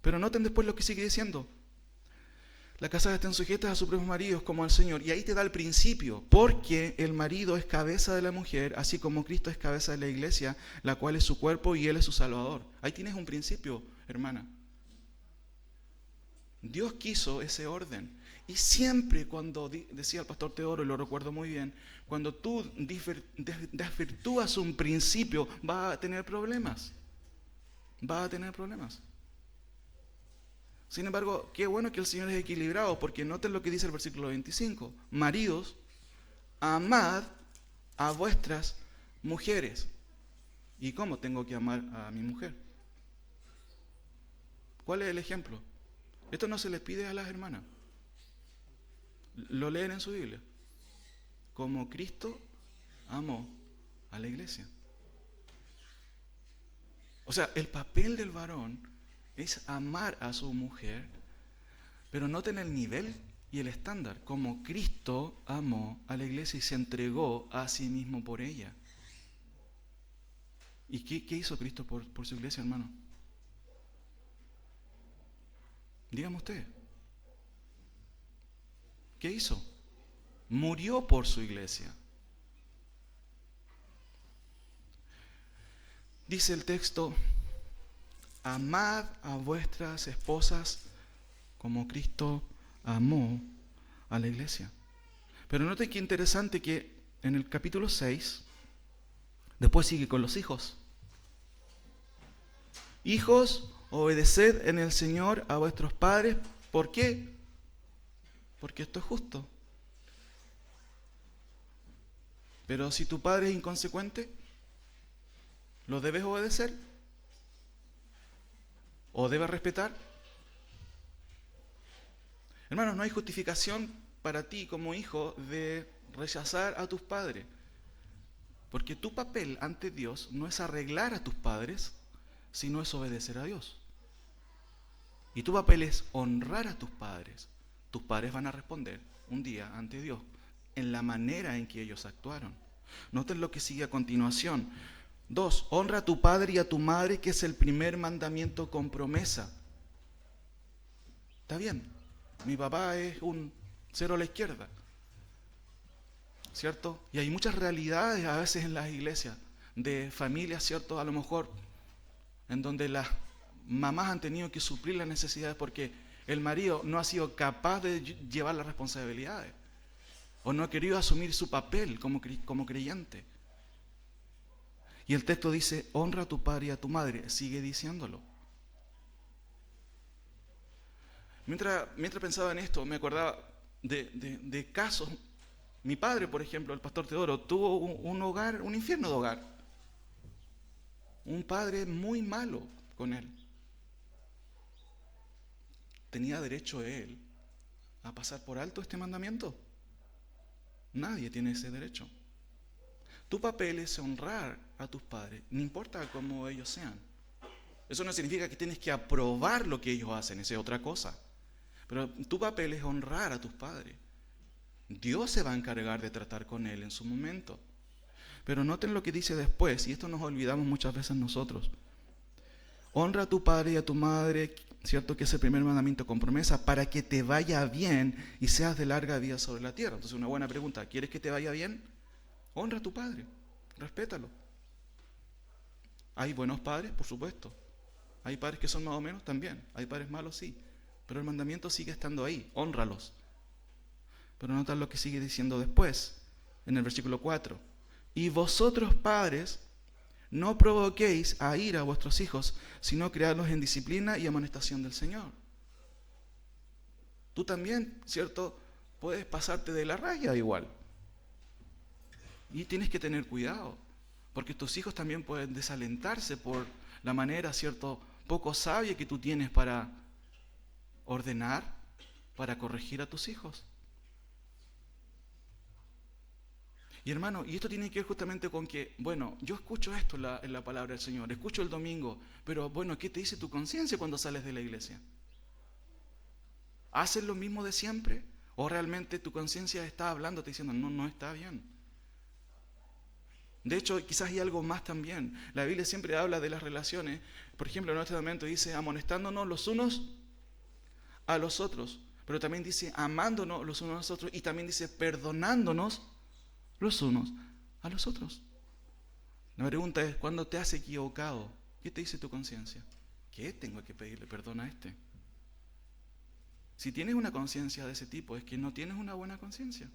Pero noten después lo que sigue diciendo. Las casadas estén sujetas a sus propios maridos como al Señor. Y ahí te da el principio. Porque el marido es cabeza de la mujer, así como Cristo es cabeza de la iglesia, la cual es su cuerpo y Él es su Salvador. Ahí tienes un principio, hermana. Dios quiso ese orden. Y siempre cuando, decía el pastor Teodoro, y lo recuerdo muy bien, cuando tú desvirtúas un principio, vas a tener problemas. Vas a tener problemas. Sin embargo, qué bueno que el Señor es equilibrado, porque noten lo que dice el versículo 25. Maridos, amad a vuestras mujeres. ¿Y cómo tengo que amar a mi mujer? ¿Cuál es el ejemplo? Esto no se les pide a las hermanas. Lo leen en su Biblia. Como Cristo amó a la iglesia. O sea, el papel del varón es amar a su mujer, pero noten el nivel y el estándar, como Cristo amó a la iglesia y se entregó a sí mismo por ella. ¿Y qué hizo Cristo por su iglesia, hermano? Dígame usted. ¿Qué hizo? Murió por su iglesia. Dice el texto, amad a vuestras esposas como Cristo amó a la iglesia. Pero noten qué interesante que en el capítulo 6, después sigue con los hijos. Hijos, obedeced en el Señor a vuestros padres. ¿Por qué? Porque esto es justo. Pero si tu padre es inconsecuente, ¿lo debes obedecer? ¿O debes respetar? Hermanos, no hay justificación para ti como hijo de rechazar a tus padres. Porque tu papel ante Dios no es arreglar a tus padres, sino es obedecer a Dios. Y tu papel es honrar a tus padres. Tus padres van a responder un día ante Dios en la manera en que ellos actuaron. Noten lo que sigue a continuación. 2. Honra a tu padre y a tu madre, que es el primer mandamiento con promesa. Está bien, mi papá es un cero a la izquierda, ¿cierto? Y hay muchas realidades a veces en las iglesias de familias, ¿cierto? A lo mejor en donde las mamás han tenido que suplir las necesidades porque el marido no ha sido capaz de llevar las responsabilidades o no ha querido asumir su papel como creyente. Y el texto dice, honra a tu padre y a tu madre, sigue diciéndolo. Mientras pensaba en esto, me acordaba de casos. Mi padre, por ejemplo, el pastor Teodoro, tuvo un hogar, un infierno de hogar. Un padre muy malo con él. ¿Tenía derecho él a pasar por alto este mandamiento? Nadie tiene ese derecho. Tu papel es honrar a tus padres, no importa cómo ellos sean. Eso no significa que tienes que aprobar lo que ellos hacen, esa es otra cosa. Pero tu papel es honrar a tus padres. Dios se va a encargar de tratar con él en su momento. Pero noten lo que dice después, y esto nos olvidamos muchas veces nosotros. Honra a tu padre y a tu madre, ¿cierto? Que es el primer mandamiento con promesa, para que te vaya bien y seas de larga vida sobre la tierra. Entonces, una buena pregunta, ¿quieres que te vaya bien? Honra a tu padre, respétalo. ¿Hay buenos padres? Por supuesto. ¿Hay padres que son más o menos? También. ¿Hay padres malos? Sí. Pero el mandamiento sigue estando ahí, hónralos. Pero nota lo que sigue diciendo después, en el versículo 4. Y vosotros, padres, no provoquéis a ira a vuestros hijos, sino criadlos en disciplina y amonestación del Señor. Tú también, ¿cierto? Puedes pasarte de la raya igual. Y tienes que tener cuidado, porque tus hijos también pueden desalentarse por la manera, ¿cierto?, poco sabia que tú tienes para ordenar, para corregir a tus hijos. Y hermano, y esto tiene que ver justamente con que, bueno, yo escucho esto en la palabra del Señor, escucho el domingo, pero bueno, ¿qué te dice tu conciencia cuando sales de la iglesia? ¿Haces lo mismo de siempre? ¿O realmente tu conciencia está hablándote diciendo, no está bien? De hecho, quizás hay algo más también. La Biblia siempre habla de las relaciones. Por ejemplo, en el Nuevo Testamento dice amonestándonos los unos a los otros. Pero también dice amándonos los unos a los otros. Y también dice perdonándonos los unos a los otros. La pregunta es, ¿cuándo te has equivocado? ¿Qué te dice tu conciencia? ¿Qué tengo que pedirle perdón a este? Si tienes una conciencia de ese tipo, es que no tienes una buena conciencia.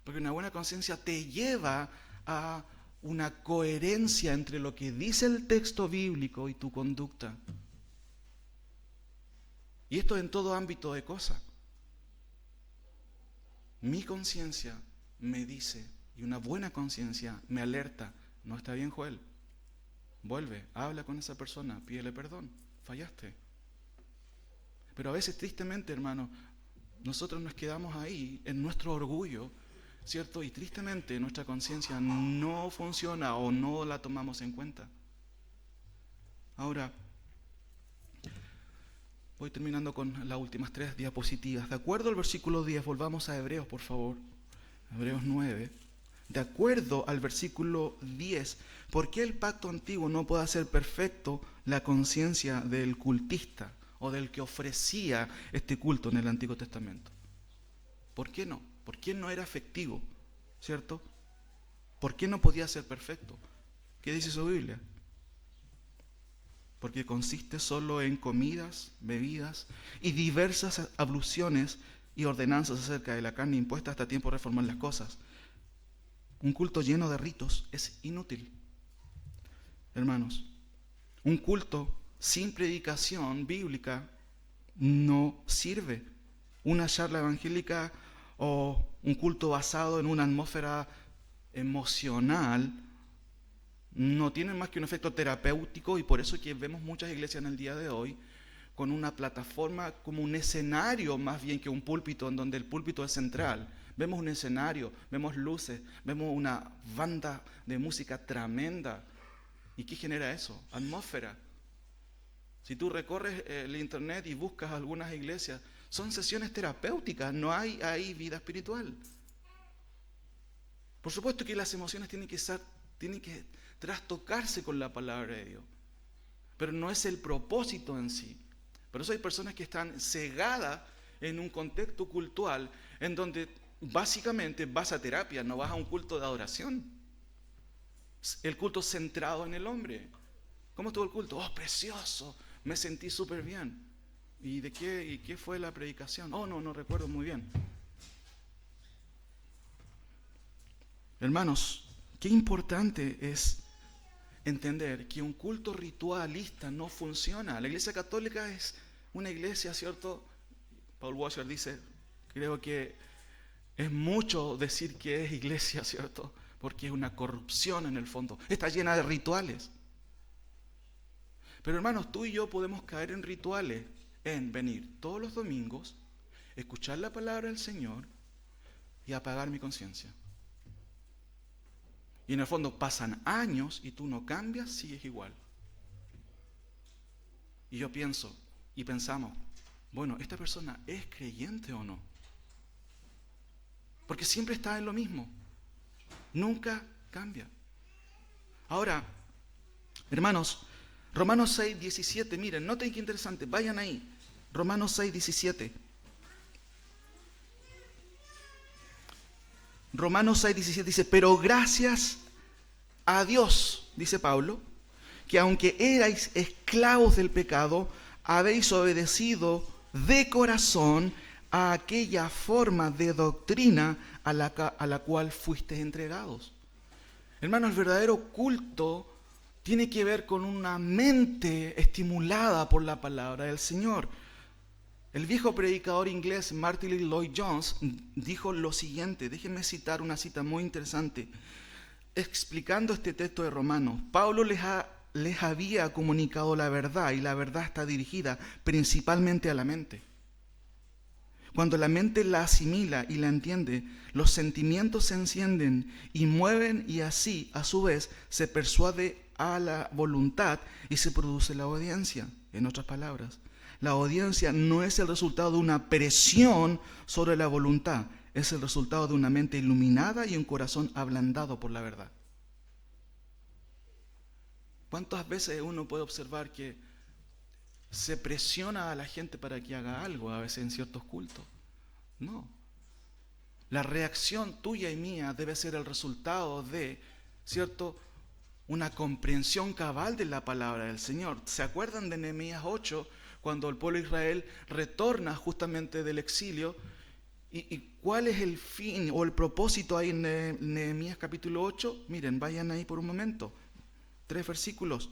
Porque una buena conciencia te lleva a una coherencia entre lo que dice el texto bíblico y tu conducta. Y esto en todo ámbito de cosas. Mi conciencia me dice, y una buena conciencia me alerta, no está bien, Joel, vuelve, habla con esa persona, pídele perdón, fallaste. Pero a veces, tristemente, hermano, nosotros nos quedamos ahí en nuestro orgullo, ¿cierto? Y tristemente nuestra conciencia no funciona o no la tomamos en cuenta. Ahora, voy terminando con las últimas 3 diapositivas. De acuerdo al versículo 10, volvamos a Hebreos, por favor. Hebreos 9. De acuerdo al versículo 10, ¿por qué el pacto antiguo no puede hacer perfecto la conciencia del cultista o del que ofrecía este culto en el Antiguo Testamento? ¿Por qué no? ¿Por qué no era efectivo? ¿Cierto? ¿Por qué no podía ser perfecto? ¿Qué dice su Biblia? Porque consiste solo en comidas, bebidas y diversas abluciones y ordenanzas acerca de la carne impuesta hasta tiempo de reformar las cosas. Un culto lleno de ritos es inútil. Hermanos, un culto sin predicación bíblica no sirve. Una charla evangélica o un culto basado en una atmósfera emocional no tienen más que un efecto terapéutico, y por eso que vemos muchas iglesias en el día de hoy con una plataforma como un escenario más bien que un púlpito, en donde el púlpito es central. Vemos un escenario, vemos luces, vemos una banda de música tremenda. ¿Y qué genera eso? Atmósfera. Si tú recorres el internet y buscas algunas iglesias, son sesiones terapéuticas, no hay ahí vida espiritual. Por supuesto que las emociones tienen que trastocarse con la palabra de Dios, pero no es el propósito en sí. Por eso hay personas que están cegadas en un contexto cultural en donde básicamente vas a terapia, no vas a un culto de adoración. El culto centrado en el hombre. ¿Cómo estuvo el culto? Oh, precioso, me sentí súper bien. ¿Y qué fue la predicación? Oh, no recuerdo muy bien. Hermanos, qué importante es entender que un culto ritualista no funciona. La Iglesia Católica es una iglesia, ¿cierto? Paul Washer dice, creo que es mucho decir que es iglesia, ¿cierto? Porque es una corrupción en el fondo. Está llena de rituales. Pero hermanos, tú y yo podemos caer en rituales, en venir todos los domingos, escuchar la palabra del Señor y apagar mi conciencia. Y en el fondo pasan años y tú no cambias, sigues igual. Y yo pienso y pensamos, bueno, ¿esta persona es creyente o no? Porque siempre está en lo mismo. Nunca cambia. Ahora, hermanos, Romanos 6, 17, miren, noten qué interesante, vayan ahí. Romanos 6, 17. Romanos 6, 17 dice, pero gracias a Dios, dice Pablo, que aunque erais esclavos del pecado, habéis obedecido de corazón a aquella forma de doctrina a la cual fuisteis entregados. Hermanos, el verdadero culto tiene que ver con una mente estimulada por la palabra del Señor. El viejo predicador inglés Martin Lloyd-Jones dijo lo siguiente, déjenme citar una cita muy interesante. Explicando este texto de Romanos, Pablo les había comunicado la verdad y la verdad está dirigida principalmente a la mente. Cuando la mente la asimila y la entiende, los sentimientos se encienden y mueven y así, a su vez, se persuade a la voluntad y se produce la obediencia. En otras palabras, la obediencia no es el resultado de una presión sobre la voluntad, es el resultado de una mente iluminada y un corazón ablandado por la verdad. ¿Cuántas veces uno puede observar que se presiona a la gente para que haga algo, a veces en ciertos cultos? No. La reacción tuya y mía debe ser el resultado de, ¿cierto?, una comprensión cabal de la palabra del Señor. ¿Se acuerdan de Nehemías 8, cuando el pueblo de Israel retorna justamente del exilio? ¿Y cuál es el fin o el propósito ahí en Nehemías capítulo 8? Miren, vayan ahí por un momento. 3 versículos.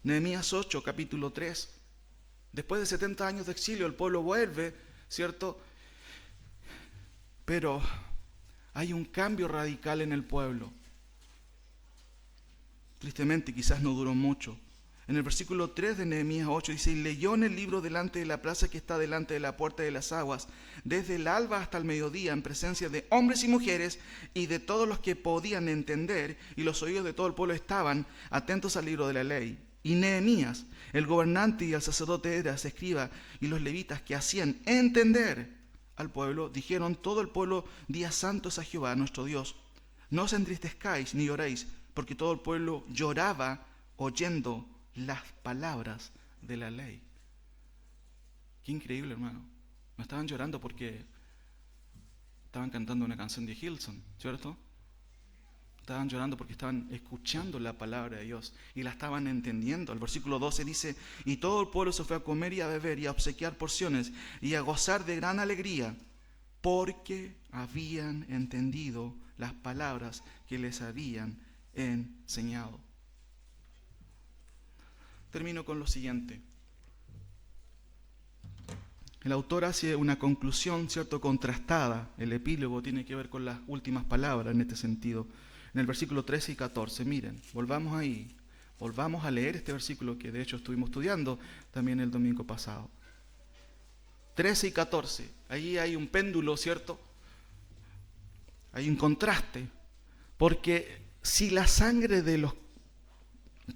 Nehemías 8, capítulo 3. Después de 70 años de exilio, el pueblo vuelve, ¿cierto? Pero hay un cambio radical en el pueblo. Tristemente, quizás no duró mucho. En el versículo 3 de Nehemías 8 dice, y leyó en el libro delante de la plaza que está delante de la puerta de las aguas, desde el alba hasta el mediodía, en presencia de hombres y mujeres y de todos los que podían entender, y los oídos de todo el pueblo estaban atentos al libro de la ley. Y Nehemías, el gobernante y el sacerdote Esdras, escriba, y los levitas que hacían entender al pueblo, dijeron, todo el pueblo, día santo es a Jehová nuestro Dios. No os entristezcáis ni lloréis, porque todo el pueblo lloraba oyendo las palabras de la ley. Qué increíble, hermano. No estaban llorando porque estaban cantando una canción de Hillsong, ¿cierto? Estaban llorando porque estaban escuchando la palabra de Dios y la estaban entendiendo. El versículo 12 dice, y todo el pueblo se fue a comer y a beber y a obsequiar porciones y a gozar de gran alegría, porque habían entendido las palabras que les habían enseñado. Termino con lo siguiente. El autor hace una conclusión, ¿cierto?, contrastada. El epílogo tiene que ver con las últimas palabras en este sentido. En el versículo 13 y 14, miren, volvamos ahí. Volvamos a leer este versículo que de hecho estuvimos estudiando también el domingo pasado. 13 y 14, ahí hay un péndulo, ¿cierto? Hay un contraste, porque si la sangre de los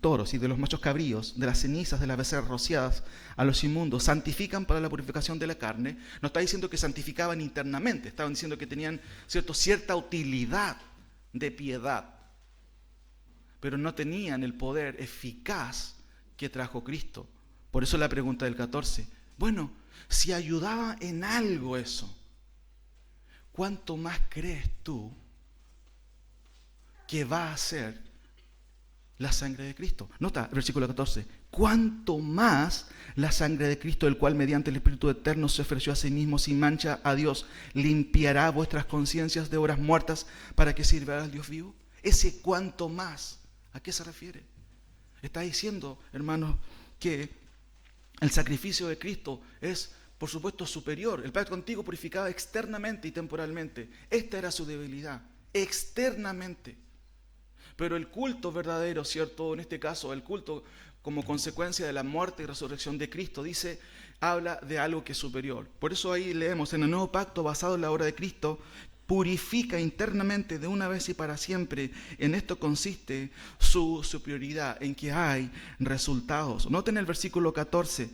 toros y de los machos cabríos, de las cenizas de las becerras rociadas a los inmundos, santifican para la purificación de la carne, no está diciendo que santificaban internamente, estaban diciendo que tenían cierta utilidad de piedad, pero no tenían el poder eficaz que trajo Cristo. Por eso la pregunta del 14. Bueno, si ayudaba en algo eso, ¿cuánto más crees tú que va a ser la sangre de Cristo? Nota el versículo 14. ¿Cuánto más la sangre de Cristo, el cual mediante el Espíritu Eterno se ofreció a sí mismo sin mancha a Dios, limpiará vuestras conciencias de obras muertas para que sirva al Dios vivo? Ese cuánto más, ¿a qué se refiere? Está diciendo, hermanos, que el sacrificio de Cristo es, por supuesto, superior. El pacto antiguo purificaba externamente y temporalmente. Esta era su debilidad, externamente. Pero el culto verdadero, ¿cierto? En este caso, el culto como consecuencia de la muerte y resurrección de Cristo, habla de algo que es superior. Por eso ahí leemos, en el nuevo pacto basado en la obra de Cristo, purifica internamente de una vez y para siempre. En esto consiste su superioridad, en que hay resultados. Noten el versículo 14.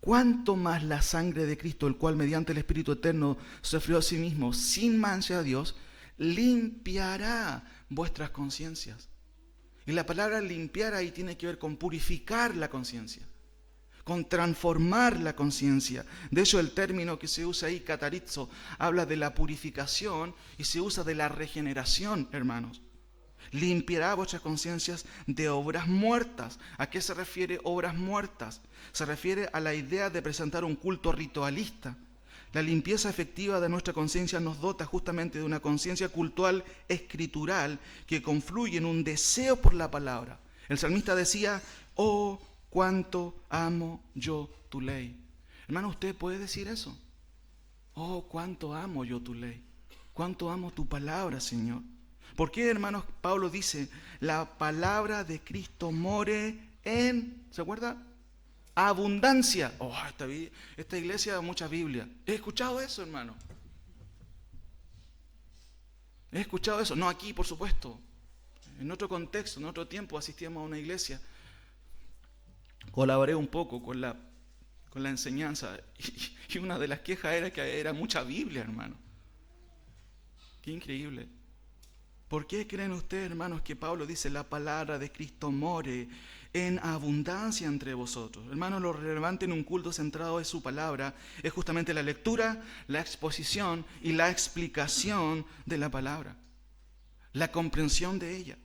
¿Cuánto más la sangre de Cristo, el cual mediante el Espíritu Eterno se ofreció a sí mismo sin mancha a Dios, limpiará vuestras conciencias? Y la palabra limpiar ahí tiene que ver con purificar la conciencia, con transformar la conciencia. De hecho, el término que se usa ahí, catarizo, habla de la purificación y se usa de la regeneración, hermanos. Limpiará vuestras conciencias de obras muertas. ¿A qué se refiere obras muertas? Se refiere a la idea de presentar un culto ritualista. La limpieza efectiva de nuestra conciencia nos dota justamente de una conciencia cultural escritural que confluye en un deseo por la palabra. El salmista decía, oh, cuánto amo yo tu ley. Hermano, ¿usted puede decir eso? Oh, cuánto amo yo tu ley. Cuánto amo tu palabra, Señor. ¿Por qué, hermanos? Pablo dice, la palabra de Cristo more en, ¿se acuerda? Abundancia. Oh, esta iglesia da mucha Biblia. He escuchado eso, hermano. He escuchado eso. No aquí, por supuesto. En otro contexto, en otro tiempo asistíamos a una iglesia. Colaboré un poco con la enseñanza. Y una de las quejas era que era mucha Biblia, hermano. Qué increíble. ¿Por qué creen ustedes, hermanos, que Pablo dice la palabra de Cristo more en abundancia entre vosotros? Hermanos, lo relevante en un culto centrado en su palabra es justamente la lectura, la exposición y la explicación de la palabra, la comprensión de ella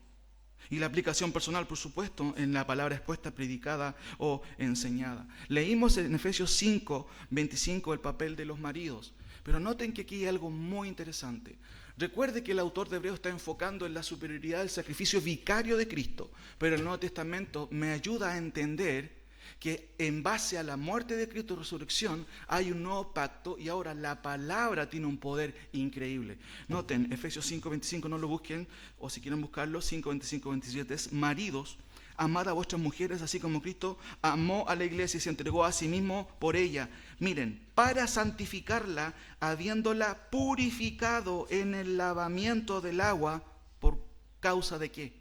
y la aplicación personal, por supuesto, en la palabra expuesta, predicada o enseñada. Leímos en Efesios 5:25 el papel de los maridos, pero noten que aquí hay algo muy interesante. Recuerde que el autor de Hebreos está enfocando en la superioridad del sacrificio vicario de Cristo, pero el Nuevo Testamento me ayuda a entender que en base a la muerte de Cristo y resurrección hay un nuevo pacto y ahora la palabra tiene un poder increíble. Noten, Efesios 5:25, no lo busquen, o si quieren buscarlo, 5:25-27, es maridos, amad a vuestras mujeres así como Cristo amó a la iglesia y se entregó a sí mismo por ella. Miren, para santificarla, habiéndola purificado en el lavamiento del agua, ¿por causa de qué?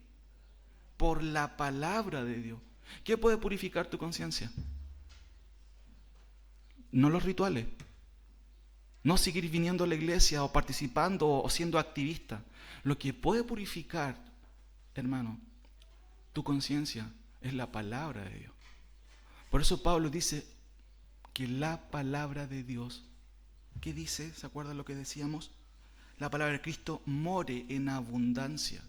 Por la palabra de Dios. ¿Qué puede purificar tu conciencia? No los rituales. No seguir viniendo a la iglesia o participando o siendo activista. Lo que puede purificar, hermano, tu conciencia es la palabra de Dios. Por eso Pablo dice que la palabra de Dios, ¿qué dice? ¿Se acuerdan lo que decíamos? La palabra de Cristo more en abundancia.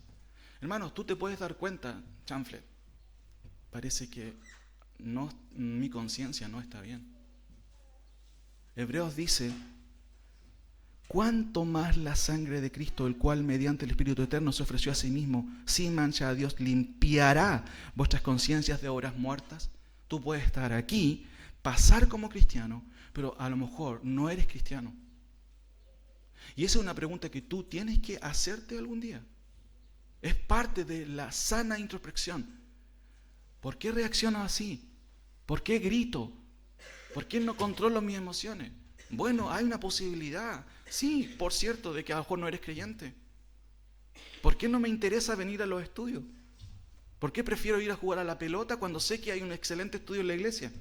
Hermanos, tú te puedes dar cuenta, chanfle, parece que mi conciencia no está bien. Hebreos dice, ¿cuánto más la sangre de Cristo, el cual mediante el Espíritu Eterno se ofreció a sí mismo, sin mancha a Dios, limpiará vuestras conciencias de obras muertas? Tú puedes estar aquí, pasar como cristiano, pero a lo mejor no eres cristiano. Y esa es una pregunta que tú tienes que hacerte algún día. Es parte de la sana introspección. ¿Por qué reacciono así? ¿Por qué grito? ¿Por qué no controlo mis emociones? Bueno, hay una posibilidad, sí, por cierto, de que a lo mejor no eres creyente. ¿Por qué no me interesa venir a los estudios? ¿Por qué prefiero ir a jugar a la pelota cuando sé que hay un excelente estudio en la iglesia?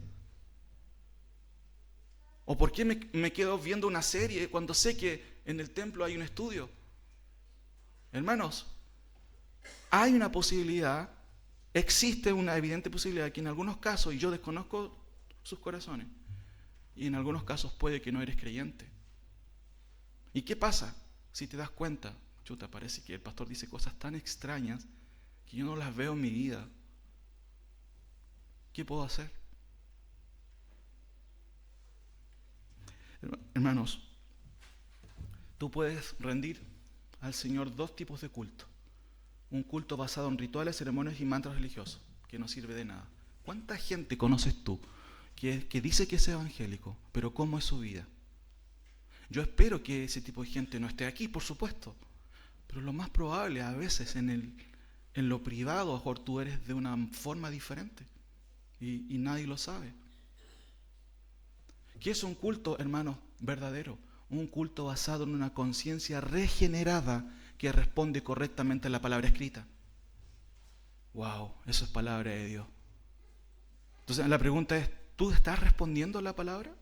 ¿O por qué me quedo viendo una serie cuando sé que en el templo hay un estudio? Hermanos, hay una posibilidad, existe una evidente posibilidad que en algunos casos, y yo desconozco sus corazones, y en algunos casos puede que no eres creyente. ¿Y qué pasa si te das cuenta? Chuta, parece que el pastor dice cosas tan extrañas que yo no las veo en mi vida. ¿Qué puedo hacer? Hermanos, tú puedes rendir al Señor dos tipos de culto. Un culto basado en rituales, ceremonias y mantras religiosos, que no sirve de nada. ¿Cuánta gente conoces tú que dice que es evangélico, pero cómo es su vida? Yo espero que ese tipo de gente no esté aquí, por supuesto, pero lo más probable a veces en lo privado, a lo mejor tú eres de una forma diferente y nadie lo sabe. ¿Qué es un culto, hermanos, verdadero? Un culto basado en una conciencia regenerada que responde correctamente a la palabra escrita. ¡Wow! Eso es palabra de Dios. Entonces la pregunta es, ¿tú estás respondiendo a la palabra?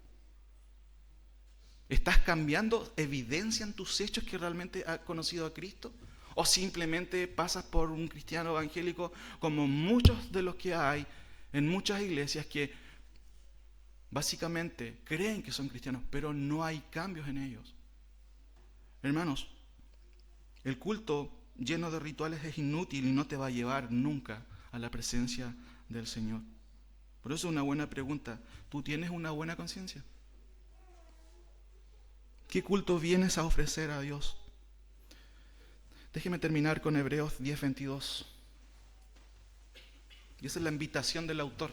¿Estás cambiando evidencia en tus hechos que realmente has conocido a Cristo? ¿O simplemente pasas por un cristiano evangélico como muchos de los que hay en muchas iglesias que básicamente creen que son cristianos, pero no hay cambios en ellos? Hermanos, el culto lleno de rituales es inútil y no te va a llevar nunca a la presencia del Señor. Por eso una buena pregunta, ¿tú tienes una buena conciencia? ¿Qué culto vienes a ofrecer a Dios? Déjeme terminar con Hebreos 10:22. Y esa es la invitación del autor.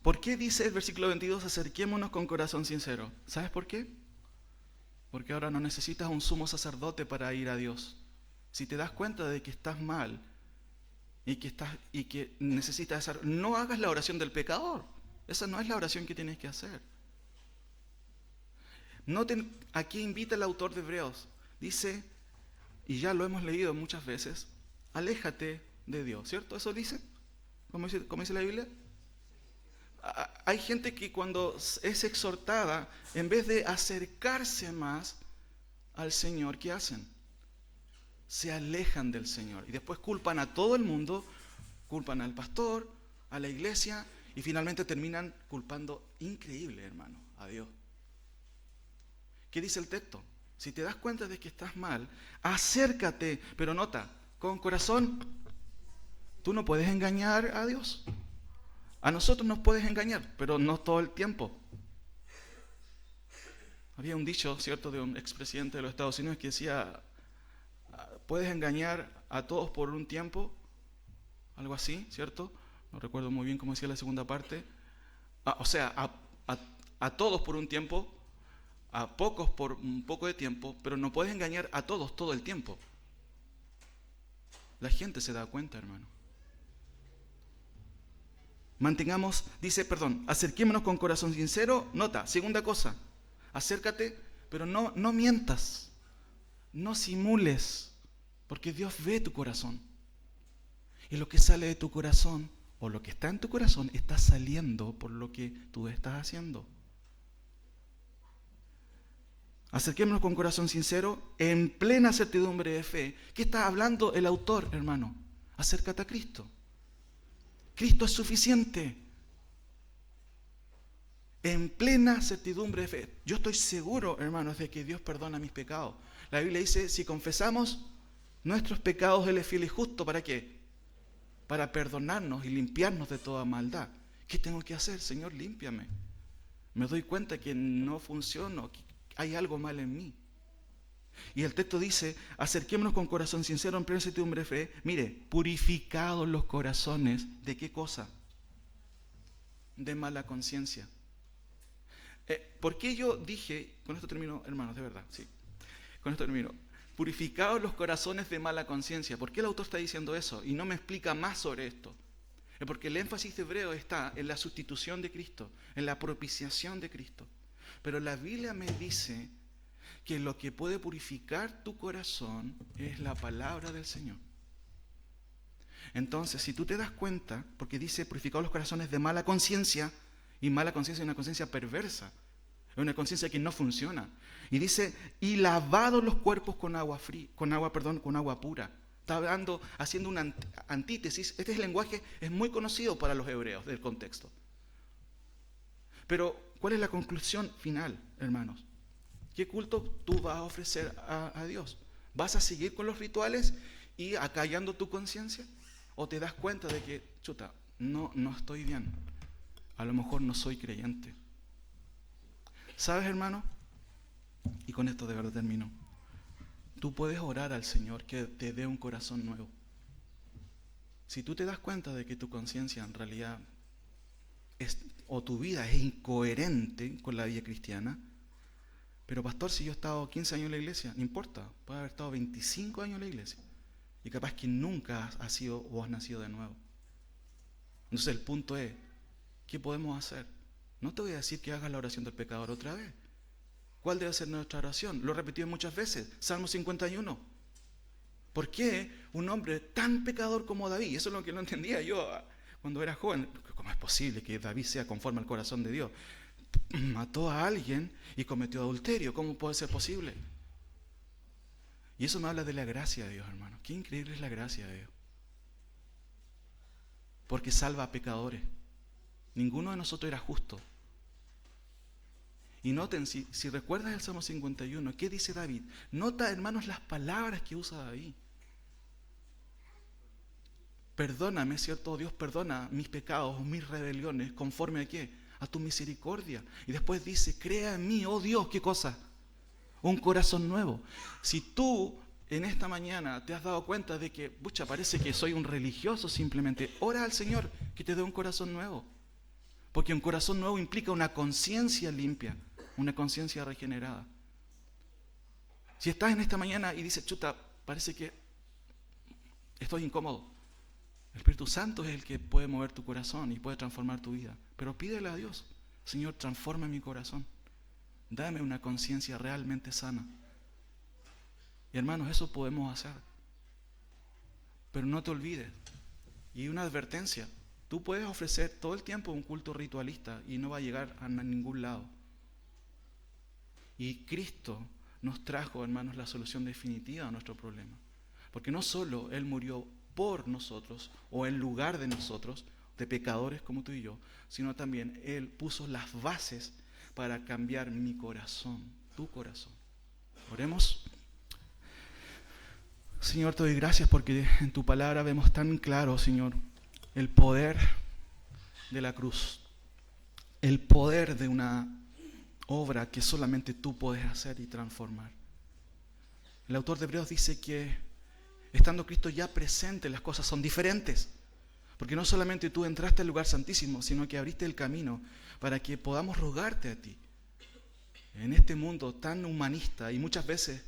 ¿Por qué dice el versículo 22, acerquémonos con corazón sincero? ¿Sabes por qué? Porque ahora no necesitas un sumo sacerdote para ir a Dios. Si te das cuenta de que estás mal y que necesitas hacer, no hagas la oración del pecador. Esa no es la oración que tienes que hacer. Noten, aquí invita el autor de Hebreos. Dice, y ya lo hemos leído muchas veces, aléjate de Dios, ¿cierto? ¿Eso dice? ¿Cómo dice la Biblia? Hay gente que cuando es exhortada, en vez de acercarse más al Señor, ¿qué hacen? Se alejan del Señor. Y después culpan a todo el mundo, culpan al pastor, a la iglesia, y finalmente terminan culpando, increíble hermano, a Dios. ¿Qué dice el texto? Si te das cuenta de que estás mal, acércate, pero nota, con corazón. Tú no puedes engañar a Dios. A nosotros nos puedes engañar, pero no todo el tiempo. Había un dicho, ¿cierto?, de un expresidente de los Estados Unidos que decía, puedes engañar a todos por un tiempo, algo así, ¿cierto? No recuerdo muy bien cómo decía la segunda parte. A todos por un tiempo, a pocos por un poco de tiempo, pero no puedes engañar a todos todo el tiempo. La gente se da cuenta, hermano. Acerquémonos con corazón sincero. Nota, segunda cosa, acércate, pero no mientas, no simules, porque Dios ve tu corazón. Y lo que sale de tu corazón, o lo que está en tu corazón, está saliendo por lo que tú estás haciendo. Acerquémonos con corazón sincero, en plena certidumbre de fe. ¿Qué está hablando el autor, hermano? Acércate a Cristo. Cristo es suficiente. En plena certidumbre de fe. Yo estoy seguro, hermanos, de que Dios perdona mis pecados. La Biblia dice, si confesamos nuestros pecados, Él es fiel y justo. ¿Para qué? Para perdonarnos y limpiarnos de toda maldad. ¿Qué tengo que hacer? Señor, límpiame. Me doy cuenta que no funciono, que hay algo mal en mí. Y el texto dice, acerquémonos con corazón sincero en plena certidumbre de fe. Mire, purificados los corazones, ¿de qué cosa? De mala conciencia. ¿Por qué yo dije, con esto termino, hermanos, de verdad, sí, con esto termino, purificados los corazones de mala conciencia? ¿Por qué el autor está diciendo eso? Y no me explica más sobre esto. Es porque el énfasis de Hebreo está en la sustitución de Cristo, en la propiciación de Cristo. Pero la Biblia me dice que lo que puede purificar tu corazón es la palabra del Señor. Entonces, si tú te das cuenta, porque dice purificados los corazones de mala conciencia, Y mala conciencia es una conciencia perversa. Es una conciencia que no funciona. Y dice, y lavados los cuerpos con agua pura. Está haciendo una antítesis. Este lenguaje es muy conocido para los hebreos del contexto. Pero, ¿cuál es la conclusión final, hermanos? ¿Qué culto tú vas a ofrecer a Dios? ¿Vas a seguir con los rituales y acallando tu conciencia? ¿O te das cuenta de que, chuta, no estoy bien? A lo mejor no soy creyente. ¿Sabes, hermano? Y con esto de verdad termino. Tú puedes orar al Señor que te dé un corazón nuevo. Si tú te das cuenta de que tu conciencia en realidad o tu vida es incoherente con la vida cristiana, pero pastor, si yo he estado 15 años en la iglesia, no importa, puede haber estado 25 años en la iglesia y capaz que nunca has sido o has nacido de nuevo. Entonces el punto es, ¿qué podemos hacer? No te voy a decir que hagas la oración del pecador otra vez. ¿Cuál debe ser nuestra oración? Lo he repetido muchas veces, Salmo 51. ¿Por qué un hombre tan pecador como David? Eso es lo que no entendía yo cuando era joven. ¿Cómo es posible que David sea conforme al corazón de Dios? Mató a alguien y cometió adulterio. ¿Cómo puede ser posible? Y eso me habla de la gracia de Dios, hermano. Qué increíble es la gracia de Dios. Porque salva a pecadores. Ninguno de nosotros era justo. Y noten, si recuerdas el Salmo 51, ¿qué dice David? Nota, hermanos, las palabras que usa David. Perdóname, ¿cierto? Dios perdona mis pecados, mis rebeliones, ¿conforme a qué? A tu misericordia. Y después dice, crea en mí, oh Dios, ¿qué cosa? Un corazón nuevo. Si tú en esta mañana te has dado cuenta de que, pucha, parece que soy un religioso simplemente, ora al Señor que te dé un corazón nuevo. Porque un corazón nuevo implica una conciencia limpia, una conciencia regenerada. Si estás en esta mañana y dices, chuta, parece que estoy incómodo, el Espíritu Santo es el que puede mover tu corazón y puede transformar tu vida. Pero pídele a Dios, Señor, transforma mi corazón. Dame una conciencia realmente sana. Y hermanos, eso podemos hacer. Pero no te olvides. Y una advertencia. Tú puedes ofrecer todo el tiempo un culto ritualista y no va a llegar a ningún lado. Y Cristo nos trajo, hermanos, la solución definitiva a nuestro problema. Porque no solo Él murió por nosotros o en lugar de nosotros, de pecadores como tú y yo, sino también Él puso las bases para cambiar mi corazón, tu corazón. Oremos. Señor, te doy gracias porque en tu palabra vemos tan claro, Señor, el poder de la cruz, el poder de una obra que solamente tú puedes hacer y transformar. El autor de Hebreos dice que estando Cristo ya presente, las cosas son diferentes. Porque no solamente tú entraste al lugar santísimo, sino que abriste el camino para que podamos rogarte a ti. En este mundo tan humanista y muchas veces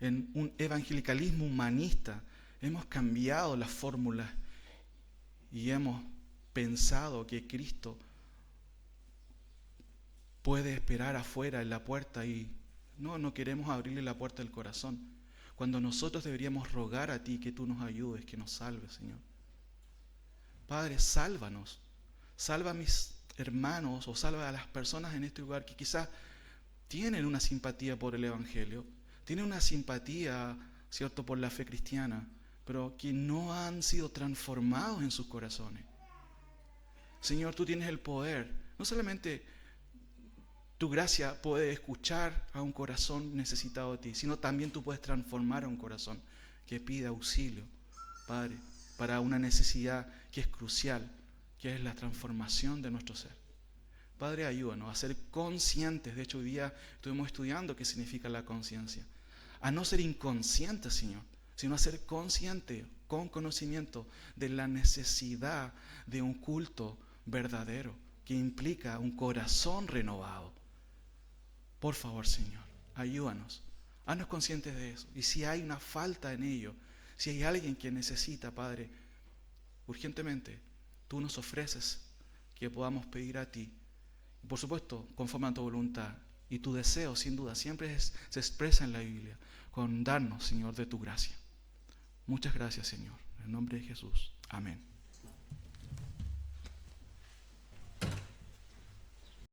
en un evangelicalismo humanista, hemos cambiado las fórmulas y hemos pensado que Cristo puede esperar afuera en la puerta y no queremos abrirle la puerta del corazón. Cuando nosotros deberíamos rogar a ti que tú nos ayudes, que nos salves, Señor. Padre, sálvanos. Salva a mis hermanos o salva a las personas en este lugar que quizás tienen una simpatía por el Evangelio, tienen una simpatía, ¿cierto?, por la fe cristiana, pero que no han sido transformados en sus corazones. Señor, tú tienes el poder. No solamente tu gracia puede escuchar a un corazón necesitado de ti, sino también tú puedes transformar a un corazón que pide auxilio, Padre, para una necesidad que es crucial, que es la transformación de nuestro ser. Padre, ayúdanos a ser conscientes. De hecho, hoy día estuvimos estudiando qué significa la conciencia. A no ser inconscientes, Señor, sino a ser conscientes, con conocimiento de la necesidad de un culto verdadero, que implica un corazón renovado. Por favor, Señor, ayúdanos. Haznos conscientes de eso. Y si hay una falta en ello, si hay alguien que necesita, Padre, urgentemente, tú nos ofreces que podamos pedir a ti. Y por supuesto, conforme a tu voluntad. Y tu deseo, sin duda, siempre se expresa en la Biblia, con darnos, Señor, de tu gracia. Muchas gracias, Señor. En el nombre de Jesús. Amén.